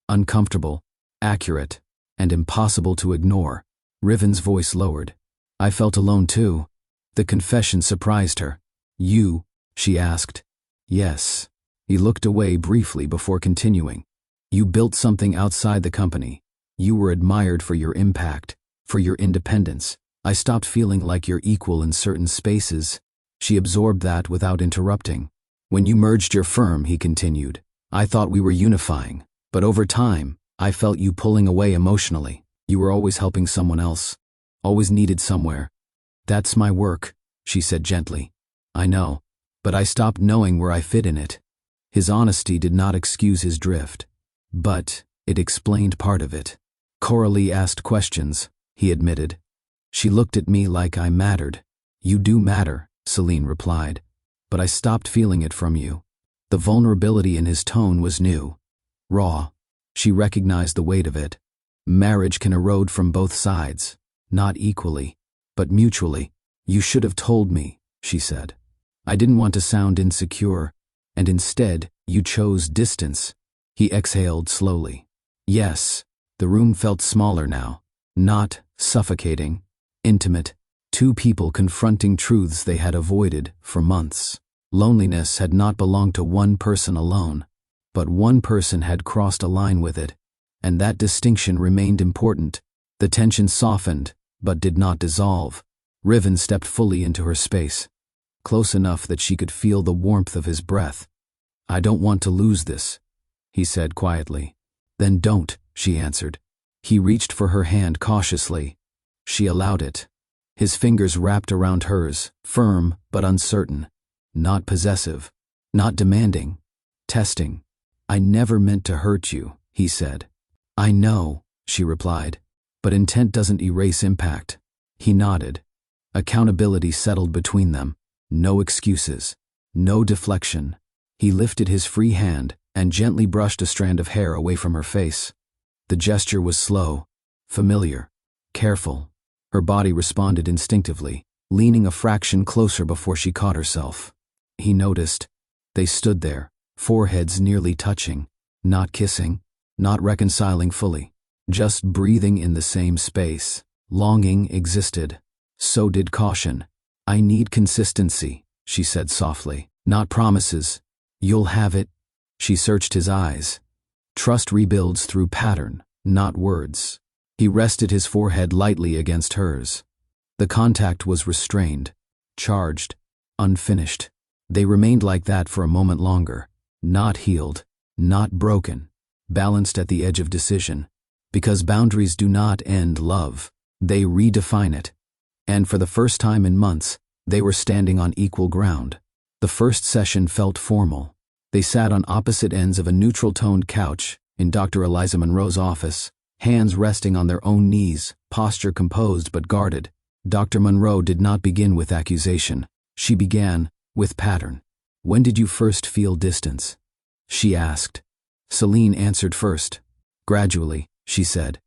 Uncomfortable, accurate, and impossible to ignore. Riven's voice lowered. "I felt alone too." The confession surprised her. "You?" she asked. "Yes." He looked away briefly before continuing. "You built something outside the company. You were admired for your impact, for your independence. I stopped feeling like your equal in certain spaces." She absorbed that without interrupting. "When you merged your firm," he continued, "I thought we were unifying, but over time, I felt you pulling away emotionally. You were always helping someone else, always needed somewhere." "That's my work," she said gently. "I know, but I stopped knowing where I fit in it." His honesty did not excuse his drift, but it explained part of it. "Coralie asked questions," he admitted. "She looked at me like I mattered." "You do matter," Celine replied, "but I stopped feeling it from you." The vulnerability in his tone was new, raw. She recognized the weight of it. Marriage can erode from both sides, not equally, but mutually. "You should have told me," she said. "I didn't want to sound insecure, and instead, you chose distance." He exhaled slowly. "Yes." The room felt smaller now, not suffocating, intimate. Two people confronting truths they had avoided for months. Loneliness had not belonged to one person alone, but one person had crossed a line with it, and that distinction remained important. The tension softened, but did not dissolve. Riven stepped fully into her space, close enough that she could feel the warmth of his breath. "I don't want to lose this," he said quietly. "Then don't," she answered. He reached for her hand cautiously. She allowed it. His fingers wrapped around hers, firm but uncertain. Not possessive. Not demanding. Testing. "I never meant to hurt you," he said. "I know," she replied, "but intent doesn't erase impact." He nodded. Accountability settled between them. No excuses. No deflection. He lifted his free hand and gently brushed a strand of hair away from her face. The gesture was slow, familiar, careful. Her body responded instinctively, leaning a fraction closer before she caught herself. He noticed. They stood there, foreheads nearly touching, not kissing, not reconciling fully, just breathing in the same space. Longing existed. So did caution. "I need consistency," she said softly. "Not promises. You'll have it." She searched his eyes. Trust rebuilds through pattern, not words. He rested his forehead lightly against hers. The contact was restrained, charged, unfinished. They remained like that for a moment longer, not healed, not broken, balanced at the edge of decision. Because boundaries do not end love, they redefine it. And for the first time in months, they were standing on equal ground. The first session felt formal. They sat on opposite ends of a neutral-toned couch in Dr. Eliza Monroe's office, hands resting on their own knees, posture composed but guarded. Dr. Monroe did not begin with accusation. She began with pattern. "When did you first feel distance?" she asked. Celine answered first. "Gradually," she said.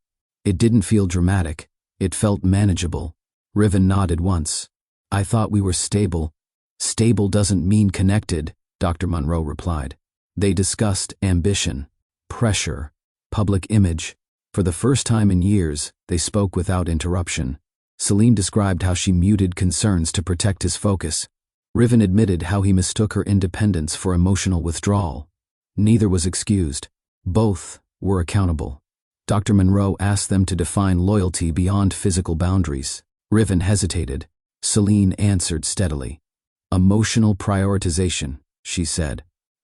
"It didn't feel dramatic. It felt manageable." Riven nodded once. "I thought we were stable." "Stable doesn't mean connected," Dr. Monroe replied. They discussed ambition, pressure, public image. For the first time in years, they spoke without interruption. Celine described how she muted concerns to protect his focus. Riven admitted how he mistook her independence for emotional withdrawal. Neither was excused. Both were accountable. Dr. Monroe asked them to define loyalty beyond physical boundaries. Riven hesitated. Celine answered steadily. "Emotional prioritization," she said.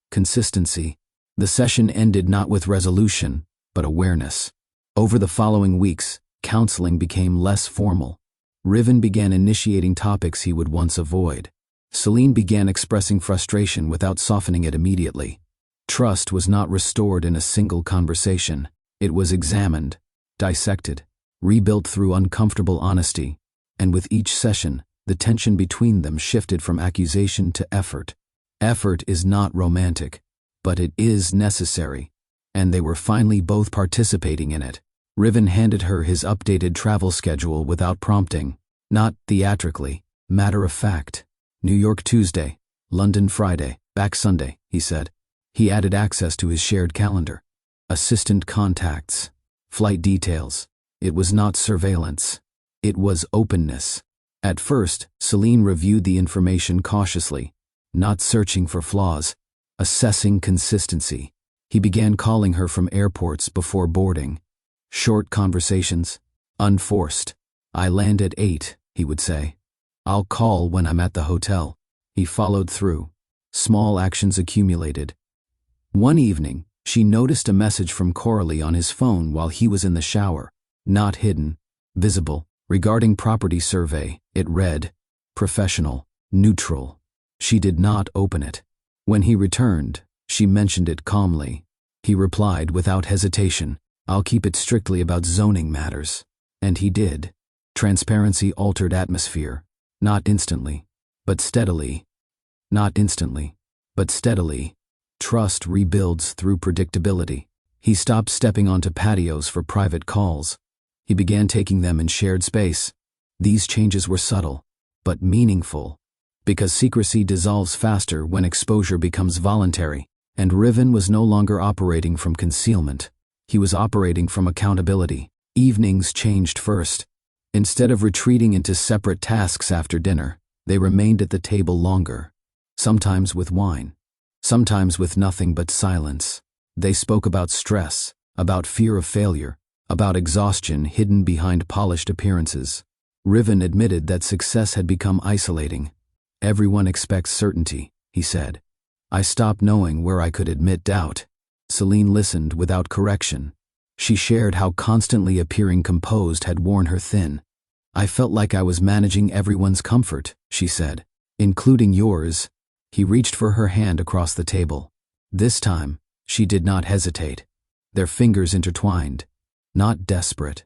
"Consistency." The session ended not with resolution, but awareness. Over the following weeks, counseling became less formal. Riven began initiating topics he would once avoid. Celine began expressing frustration without softening it immediately. Trust was not restored in a single conversation. It was examined, dissected, rebuilt through uncomfortable honesty. And with each session, the tension between them shifted from accusation to effort. Effort is not romantic, but it is necessary. And they were finally both participating in it. Riven handed her his updated travel schedule without prompting. Not theatrically, matter of fact. New York Tuesday, London Friday, back Sunday, he said. He added access to his shared calendar. Assistant contacts. Flight details. It was not surveillance. It was openness. At first, Celine reviewed the information cautiously, not searching for flaws, assessing consistency. He began calling her from airports before boarding. Short conversations, unforced. "I land at 8, he would say. "I'll call when I'm at the hotel." He followed through. Small actions accumulated. One evening, she noticed a message from Coralie on his phone while he was in the shower. Not hidden, visible. Regarding property survey, it read, "Professional, neutral." She did not open it. When he returned, she mentioned it calmly. He replied without hesitation, "I'll keep it strictly about zoning matters." And he did. Transparency altered atmosphere. Not instantly, but steadily. Not instantly, but steadily. Trust rebuilds through predictability. He stopped stepping onto patios for private calls. He began taking them in shared space. These changes were subtle, but meaningful. Because secrecy dissolves faster when exposure becomes voluntary, and Riven was no longer operating from concealment. He was operating from accountability. Evenings changed first. Instead of retreating into separate tasks after dinner, they remained at the table longer. Sometimes with wine. Sometimes with nothing but silence. They spoke about stress, about fear of failure, about exhaustion hidden behind polished appearances. Riven admitted that success had become isolating. "Everyone expects certainty," he said. "I stopped knowing where I could admit doubt." Celine listened without correction. She shared how constantly appearing composed had worn her thin. "I felt like I was managing everyone's comfort," she said, "including yours." He reached for her hand across the table. This time, she did not hesitate. Their fingers intertwined. Not desperate.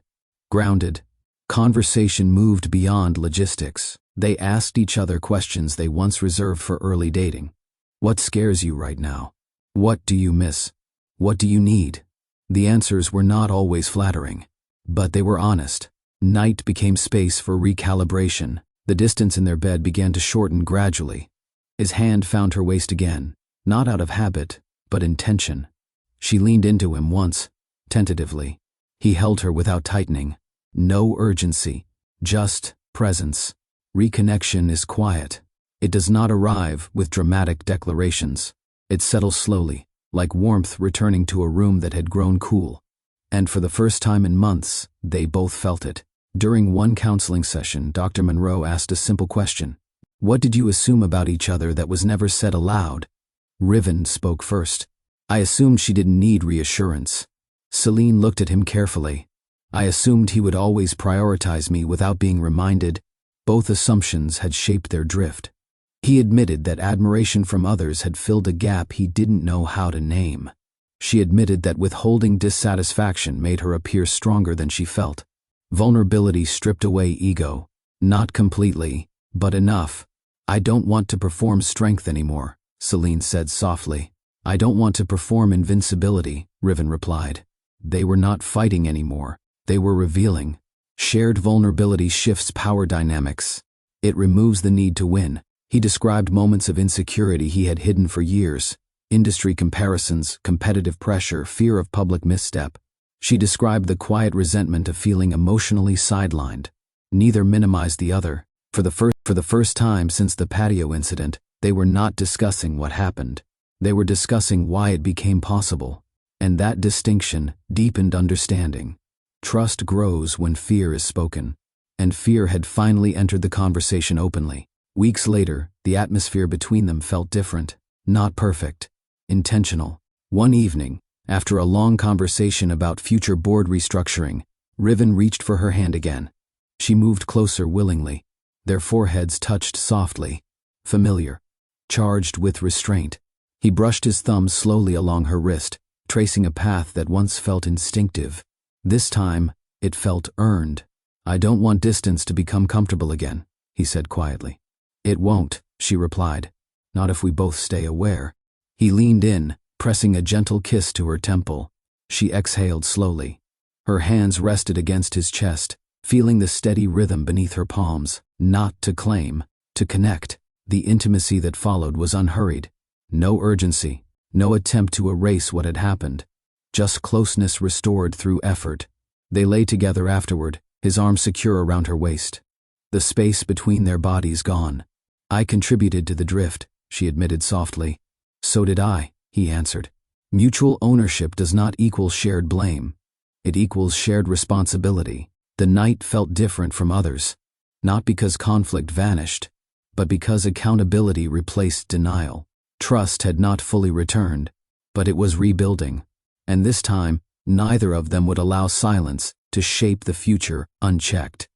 Grounded. Conversation moved beyond logistics. They asked each other questions they once reserved for early dating. What scares you right now? What do you miss? What do you need? The answers were not always flattering, but they were honest. Night became space for recalibration. The distance in their bed began to shorten gradually. His hand found her waist again, not out of habit, but intention. She leaned into him once, tentatively. He held her without tightening. No urgency, just presence. Reconnection is quiet. It does not arrive with dramatic declarations. It settles slowly, like warmth returning to a room that had grown cool. And for the first time in months, they both felt it. During one counseling session, Dr. Monroe asked a simple question. "What did you assume about each other that was never said aloud?" Riven spoke first. "I assumed she didn't need reassurance." Celine looked at him carefully. "I assumed he would always prioritize me without being reminded." Both assumptions had shaped their drift. He admitted that admiration from others had filled a gap he didn't know how to name. She admitted that withholding dissatisfaction made her appear stronger than she felt. Vulnerability stripped away ego. Not completely, but enough. "I don't want to perform strength anymore," Celine said softly. "I don't want to perform invincibility," Riven replied. They were not fighting anymore. They were revealing. Shared vulnerability shifts power dynamics. It removes the need to win. He described moments of insecurity he had hidden for years. Industry comparisons, competitive pressure, fear of public misstep. She described the quiet resentment of feeling emotionally sidelined. Neither minimized the other. For the first time since the patio incident, they were not discussing what happened. They were discussing why it became possible. And that distinction deepened understanding. Trust grows when fear is spoken. And fear had finally entered the conversation openly. Weeks later, the atmosphere between them felt different. Not perfect. Intentional. One evening, after a long conversation about future board restructuring, Riven reached for her hand again. She moved closer willingly. Their foreheads touched softly. Familiar. Charged with restraint. He brushed his thumb slowly along her wrist, tracing a path that once felt instinctive. This time, it felt earned. "I don't want distance to become comfortable again," he said quietly. "It won't," she replied. "Not if we both stay aware." He leaned in, pressing a gentle kiss to her temple. She exhaled slowly. Her hands rested against his chest, feeling the steady rhythm beneath her palms. Not to claim, to connect. The intimacy that followed was unhurried. No urgency, no attempt to erase what had happened. Just closeness restored through effort. They lay together afterward, his arm secure around her waist. The space between their bodies gone. "I contributed to the drift," she admitted softly. "So did I," he answered. Mutual ownership does not equal shared blame. It equals shared responsibility. The night felt different from others, not because conflict vanished, but because accountability replaced denial. Trust had not fully returned, but it was rebuilding. And this time, neither of them would allow silence to shape the future unchecked.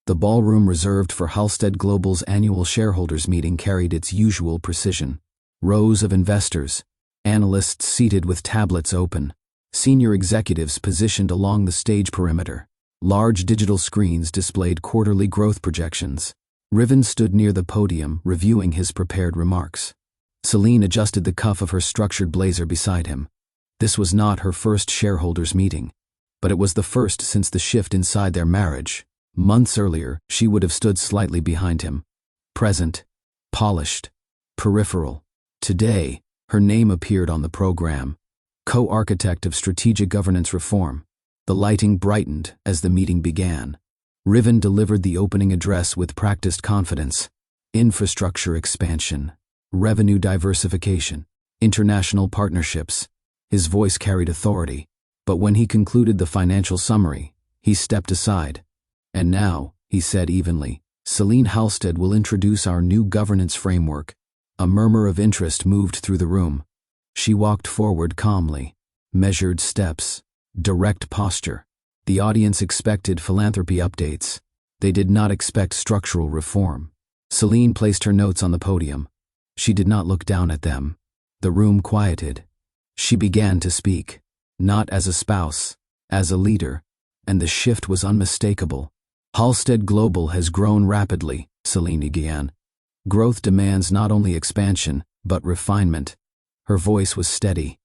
The ballroom reserved for Halstead Global's annual shareholders meeting carried its usual precision. Rows of investors, analysts seated with tablets open, senior executives positioned along the stage perimeter. Large digital screens displayed quarterly growth projections. Riven stood near the podium, reviewing his prepared remarks. Celine adjusted the cuff of her structured blazer beside him. This was not her first shareholders meeting, but it was the first since the shift inside their marriage. Months earlier, she would have stood slightly behind him. Present, polished, peripheral. Today, her name appeared on the program. Co-architect of strategic governance reform. The lighting brightened as the meeting began. Riven delivered the opening address with practiced confidence. Infrastructure expansion, revenue diversification, international partnerships. His voice carried authority, but when he concluded the financial summary, he stepped aside. "And now," he said evenly, "Celine Halstead will introduce our new governance framework." A murmur of interest moved through the room. She walked forward calmly, measured steps, direct posture. The audience expected philanthropy updates. They did not expect structural reform. Celine placed her notes on the podium. She did not look down at them. The room quieted. She began to speak, not as a spouse, as a leader, and the shift was unmistakable. Halstead Global has grown rapidly, Celine began. Growth demands not only expansion, but refinement. Her voice was steady,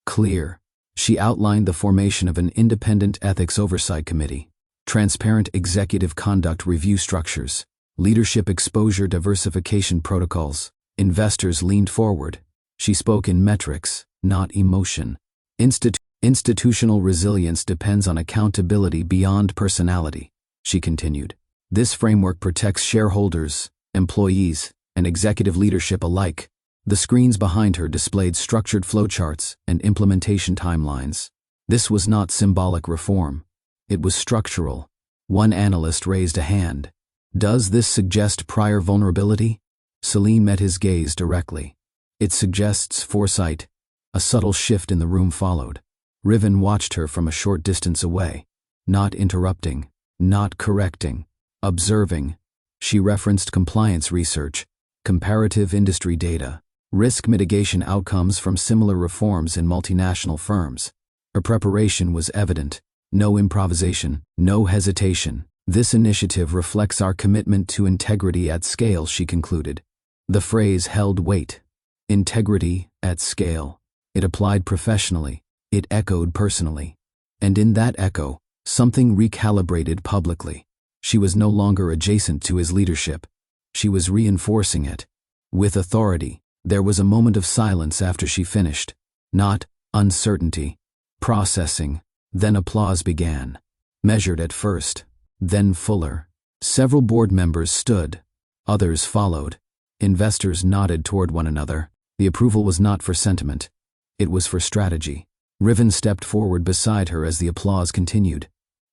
clear. She outlined the formation of an independent ethics oversight committee, transparent executive conduct review structures, leadership exposure diversification protocols. Investors leaned forward. She spoke in metrics, not emotion. Institutional resilience depends on accountability beyond personality, she continued. This framework protects shareholders, employees, and executive leadership alike. The screens behind her displayed structured flowcharts and implementation timelines. This was not symbolic reform. It was structural. One analyst raised a hand. Does this suggest prior vulnerability? Celine met his gaze directly. It suggests foresight. A subtle shift in the room followed. Riven watched her from a short distance away, not interrupting, not correcting, observing. She referenced compliance research, comparative industry data, risk mitigation outcomes from similar reforms in multinational firms. Her preparation was evident. No improvisation, no hesitation. This initiative reflects our commitment to integrity at scale, she concluded. The phrase held weight. Integrity at scale. It applied professionally. It echoed personally. And in that echo, something recalibrated publicly. She was no longer adjacent to his leadership. She was reinforcing it. With authority. There was a moment of silence after she finished. Not uncertainty. Processing. Then applause began. Measured at first. Then fuller. Several board members stood. Others followed. Investors nodded toward one another. The approval was not for sentiment. It was for strategy. Riven stepped forward beside her as the applause continued.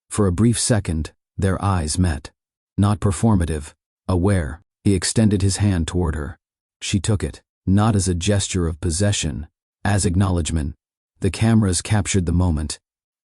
For a brief second, their eyes met. Not performative. Aware. He extended his hand toward her. She took it, not as a gesture of possession, as acknowledgement. The cameras captured the moment.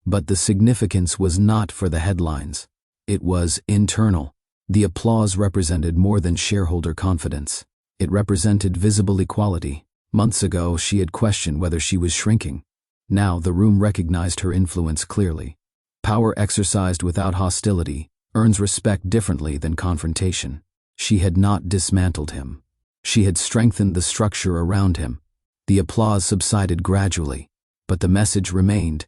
But the significance was not for the headlines. It was internal. The applause represented more than shareholder confidence. It represented visible equality. Months ago, she had questioned whether she was shrinking. Now the room recognized her influence clearly. Power exercised without hostility earns respect differently than confrontation. She had not dismantled him. She had strengthened the structure around him. The applause subsided gradually, but the message remained.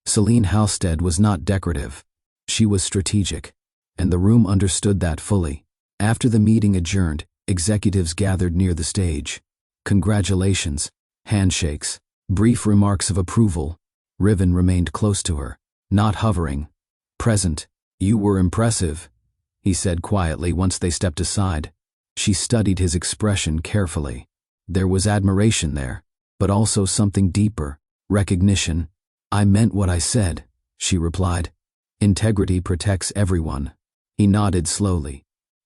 Celine Halstead was not decorative. She was strategic, and the room understood that fully. After the meeting adjourned, executives gathered near the stage. Congratulations, handshakes, brief remarks of approval. Riven remained close to her, not hovering. Present. You were impressive, he said quietly once they stepped aside. She studied his expression carefully. There was admiration there, but also something deeper, recognition. I meant what I said, she replied. Integrity protects everyone. He nodded slowly.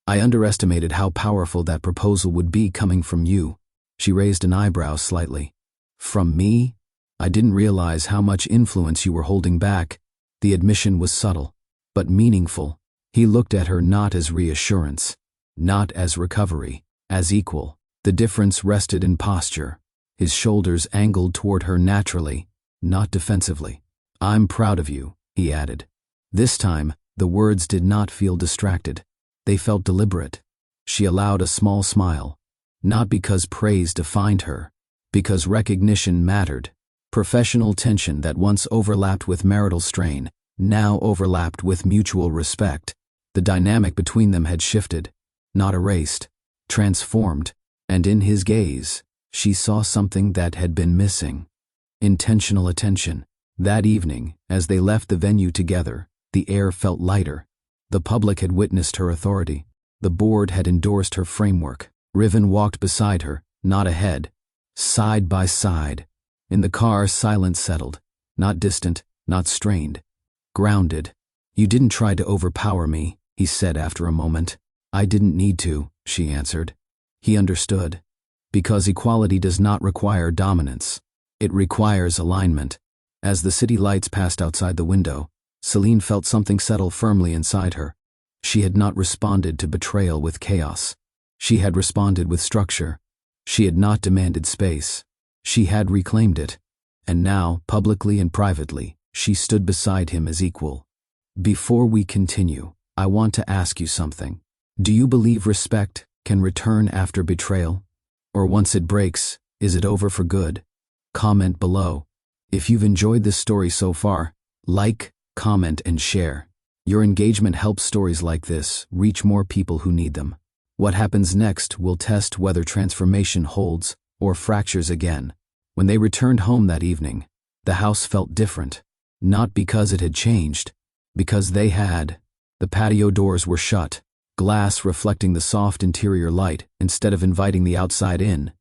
I underestimated how powerful that proposal would be coming from you. She raised an eyebrow slightly. From me? I didn't realize how much influence you were holding back. The admission was subtle, but meaningful. He looked at her not as reassurance, not as recovery, as equal. The difference rested in posture. His shoulders angled toward her naturally, not defensively. I'm proud of you, he added. This time, the words did not feel distracted. They felt deliberate. She allowed a small smile, not because praise defined her, because recognition mattered. Professional tension that once overlapped with marital strain now overlapped with mutual respect. The dynamic between them had shifted, not erased, transformed, and in his gaze, she saw something that had been missing. Intentional attention. That evening, as they left the venue together, the air felt lighter. The public had witnessed her authority. The board had endorsed her framework. Riven walked beside her, not ahead. Side by side. In the car, silence settled. Not distant, not strained. Grounded. You didn't try to overpower me, he said after a moment. I didn't need to, she answered. He understood. Because equality does not require dominance. It requires alignment. As the city lights passed outside the window, Celine felt something settle firmly inside her. She had not responded to betrayal with chaos. She had responded with structure. She had not demanded space. She had reclaimed it. And now, publicly and privately, she stood beside him as equal. Before we continue, I want to ask you something. Do you believe respect can return after betrayal? Or once it breaks, is it over for good? Comment below. If you've enjoyed this story so far, like, comment, and share. Your engagement helps stories like this reach more people who need them. What happens next will test whether transformation holds or fractures again. When they returned home that evening, the house felt different. Not because it had changed, because they had. The patio doors were shut, glass reflecting the soft interior light instead of inviting the outside in.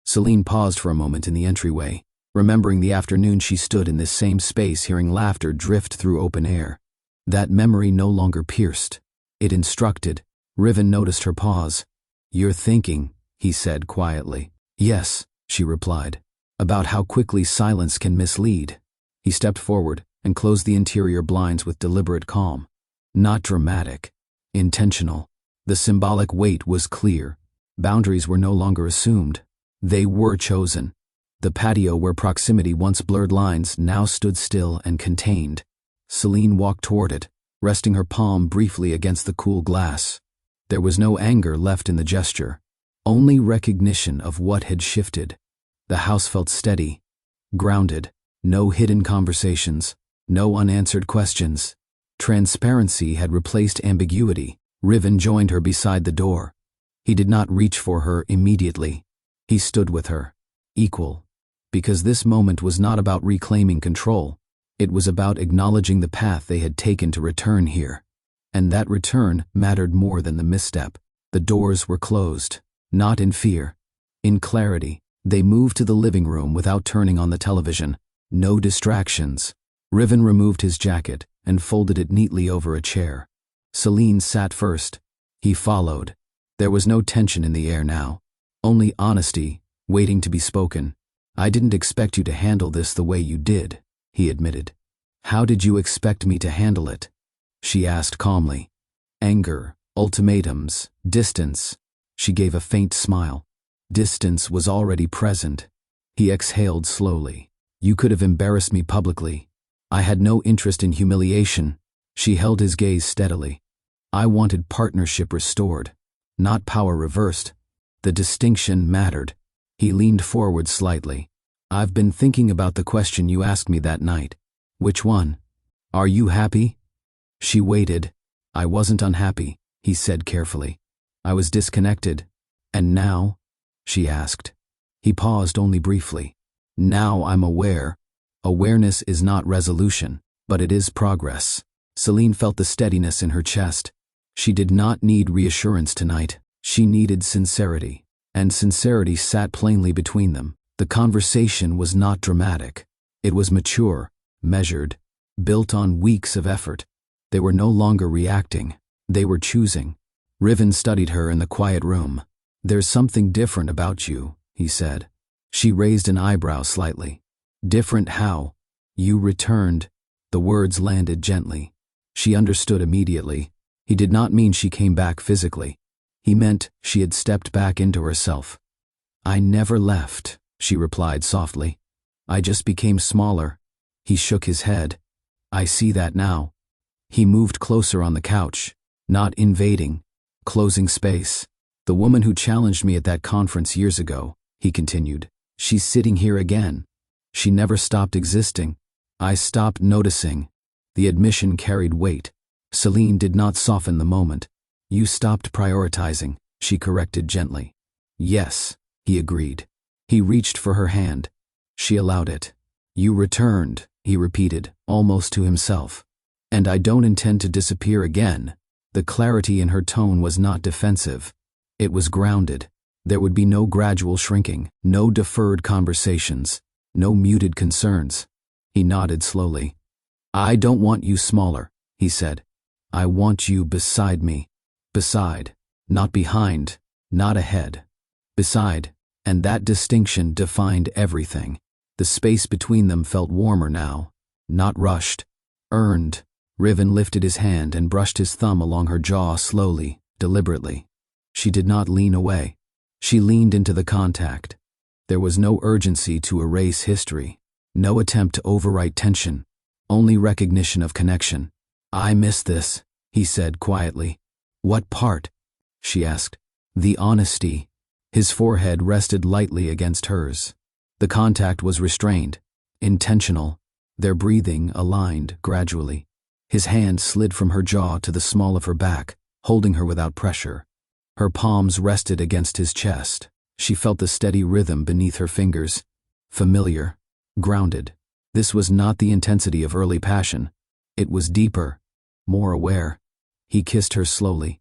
Celine paused for a moment in the entryway, remembering the afternoon she stood in this same space hearing laughter drift through open air. That memory no longer pierced. It instructed. Riven noticed her pause. "You're thinking," he said quietly. "Yes," she replied, "about how quickly silence can mislead." He stepped forward and closed the interior blinds with deliberate calm. Not dramatic. Intentional. The symbolic weight was clear. Boundaries were no longer assumed. They were chosen. The patio where proximity once blurred lines now stood still and contained. Celine walked toward it, resting her palm briefly against the cool glass. There was no anger left in the gesture, only recognition of what had shifted. The house felt steady, grounded, no hidden conversations, no unanswered questions. Transparency had replaced ambiguity. Riven joined her beside the door. He did not reach for her immediately. He stood with her, equal. Because this moment was not about reclaiming control. It was about acknowledging the path they had taken to return here. And that return mattered more than the misstep. The doors were closed, not in fear. In clarity, they moved to the living room without turning on the television. No distractions. Riven removed his jacket and folded it neatly over a chair. Celine sat first. He followed. There was no tension in the air now. Only honesty, waiting to be spoken. "I didn't expect you to handle this the way you did," he admitted. "How did you expect me to handle it?" she asked calmly. Anger, ultimatums, distance. She gave a faint smile. Distance was already present. He exhaled slowly. "You could have embarrassed me publicly. I had no interest in humiliation." She held his gaze steadily. "I wanted partnership restored, not power reversed." The distinction mattered. He leaned forward slightly. "I've been thinking about the question you asked me that night." "Which one?" "Are you happy?" She waited. "I wasn't unhappy," he said carefully. "I was disconnected." "And now?" she asked. He paused only briefly. "Now I'm aware. Awareness is not resolution, but it is progress." Celine felt the steadiness in her chest. She did not need reassurance tonight. She needed sincerity. And sincerity sat plainly between them. The conversation was not dramatic. It was mature, measured, built on weeks of effort. They were no longer reacting. They were choosing. Riven studied her in the quiet room. "There's something different about you," he said. She raised an eyebrow slightly. "Different how?" "You returned." The words landed gently. She understood immediately. He did not mean she came back physically. He meant she had stepped back into herself. "I never left," she replied softly. "I just became smaller." He shook his head. "I see that now." He moved closer on the couch, not invading, closing space. "The woman who challenged me at that conference years ago," he continued, "she's sitting here again. She never stopped existing. I stopped noticing." The admission carried weight. Celine did not soften the moment. "You stopped prioritizing," she corrected gently. "Yes," he agreed. He reached for her hand. She allowed it. "You returned," he repeated, almost to himself. "And I don't intend to disappear again." The clarity in her tone was not defensive. It was grounded. There would be no gradual shrinking, no deferred conversations, no muted concerns. He nodded slowly. "I don't want you smaller," he said. "I want you beside me. Beside, not behind, not ahead. Beside." And that distinction defined everything. The space between them felt warmer now, not rushed. Earned. Riven lifted his hand and brushed his thumb along her jaw slowly, deliberately. She did not lean away. She leaned into the contact. There was no urgency to erase history, no attempt to overwrite tension, only recognition of connection. "I miss this," he said quietly. "What part?" she asked. "The honesty." His forehead rested lightly against hers. The contact was restrained, intentional, their breathing aligned gradually. His hand slid from her jaw to the small of her back, holding her without pressure. Her palms rested against his chest. She felt the steady rhythm beneath her fingers. Familiar, grounded. This was not the intensity of early passion. It was deeper, more aware. He kissed her slowly,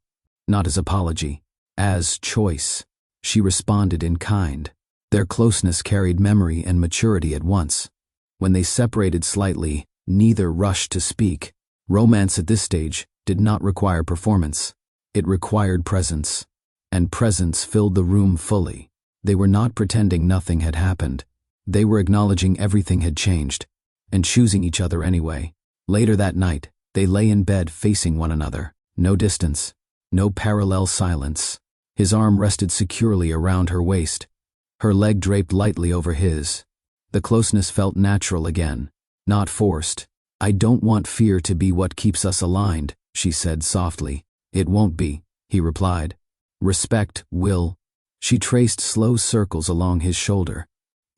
not as apology, as choice. She responded in kind. Their closeness carried memory and maturity at once. When they separated slightly, neither rushed to speak. Romance at this stage did not require performance. It required presence. And presence filled the room fully. They were not pretending nothing had happened. They were acknowledging everything had changed, and choosing each other anyway. Later that night, they lay in bed facing one another. No distance, no parallel silence. His arm rested securely around her waist. Her leg draped lightly over his. The closeness felt natural again, not forced. "I don't want fear to be what keeps us aligned," she said softly. "It won't be," he replied. "Respect will." She traced slow circles along his shoulder.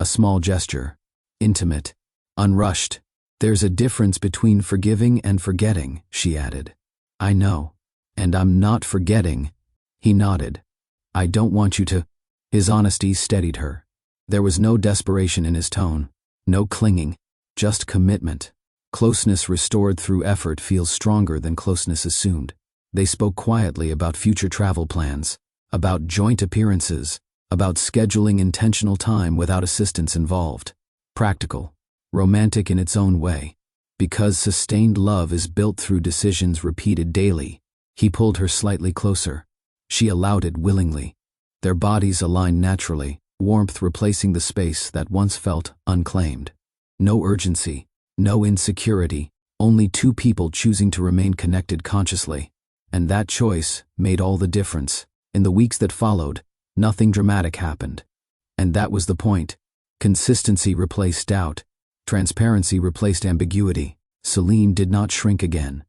A small gesture. Intimate. Unrushed. "There's a difference between forgiving and forgetting," she added. "I know. And I'm not forgetting." He nodded. "I don't want you to." His honesty steadied her. There was no desperation in his tone. No clinging. Just commitment. Closeness restored through effort feels stronger than closeness assumed. They spoke quietly about future travel plans, about joint appearances, about scheduling intentional time without assistance involved. Practical, romantic in its own way. Because sustained love is built through decisions repeated daily. He pulled her slightly closer. She allowed it willingly. Their bodies aligned naturally, warmth replacing the space that once felt unclaimed. No urgency, no insecurity, only two people choosing to remain connected consciously. And that choice made all the difference. In the weeks that followed, nothing dramatic happened. And that was the point. Consistency replaced doubt. Transparency replaced ambiguity. Celine did not shrink again.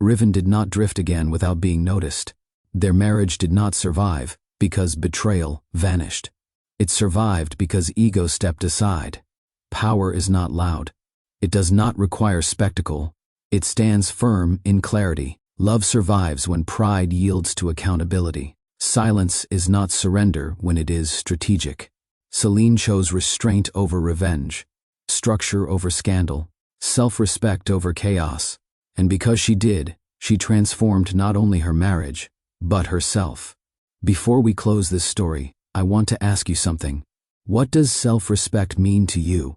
Riven did not drift again without being noticed. Their marriage did not survive because betrayal vanished. It survived because ego stepped aside. Power is not loud. It does not require spectacle. It stands firm in clarity. Love survives when pride yields to accountability. Silence is not surrender when it is strategic. Celine chose restraint over revenge, structure over scandal, self-respect over chaos. And because she did, she transformed not only her marriage, but herself. Before we close this story, I want to ask you something. What does self-respect mean to you?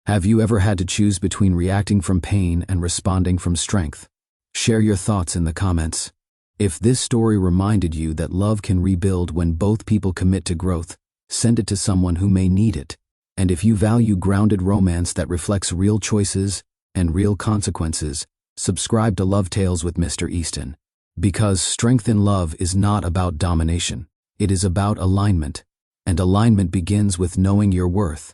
Have you ever had to choose between reacting from pain and responding from strength? Share your thoughts in the comments. If this story reminded you that love can rebuild when both people commit to growth, send it to someone who may need it. And if you value grounded romance that reflects real choices and real consequences, subscribe to Love Tales with Mr. Easton. Because strength in love is not about domination. It is about alignment. And alignment begins with knowing your worth.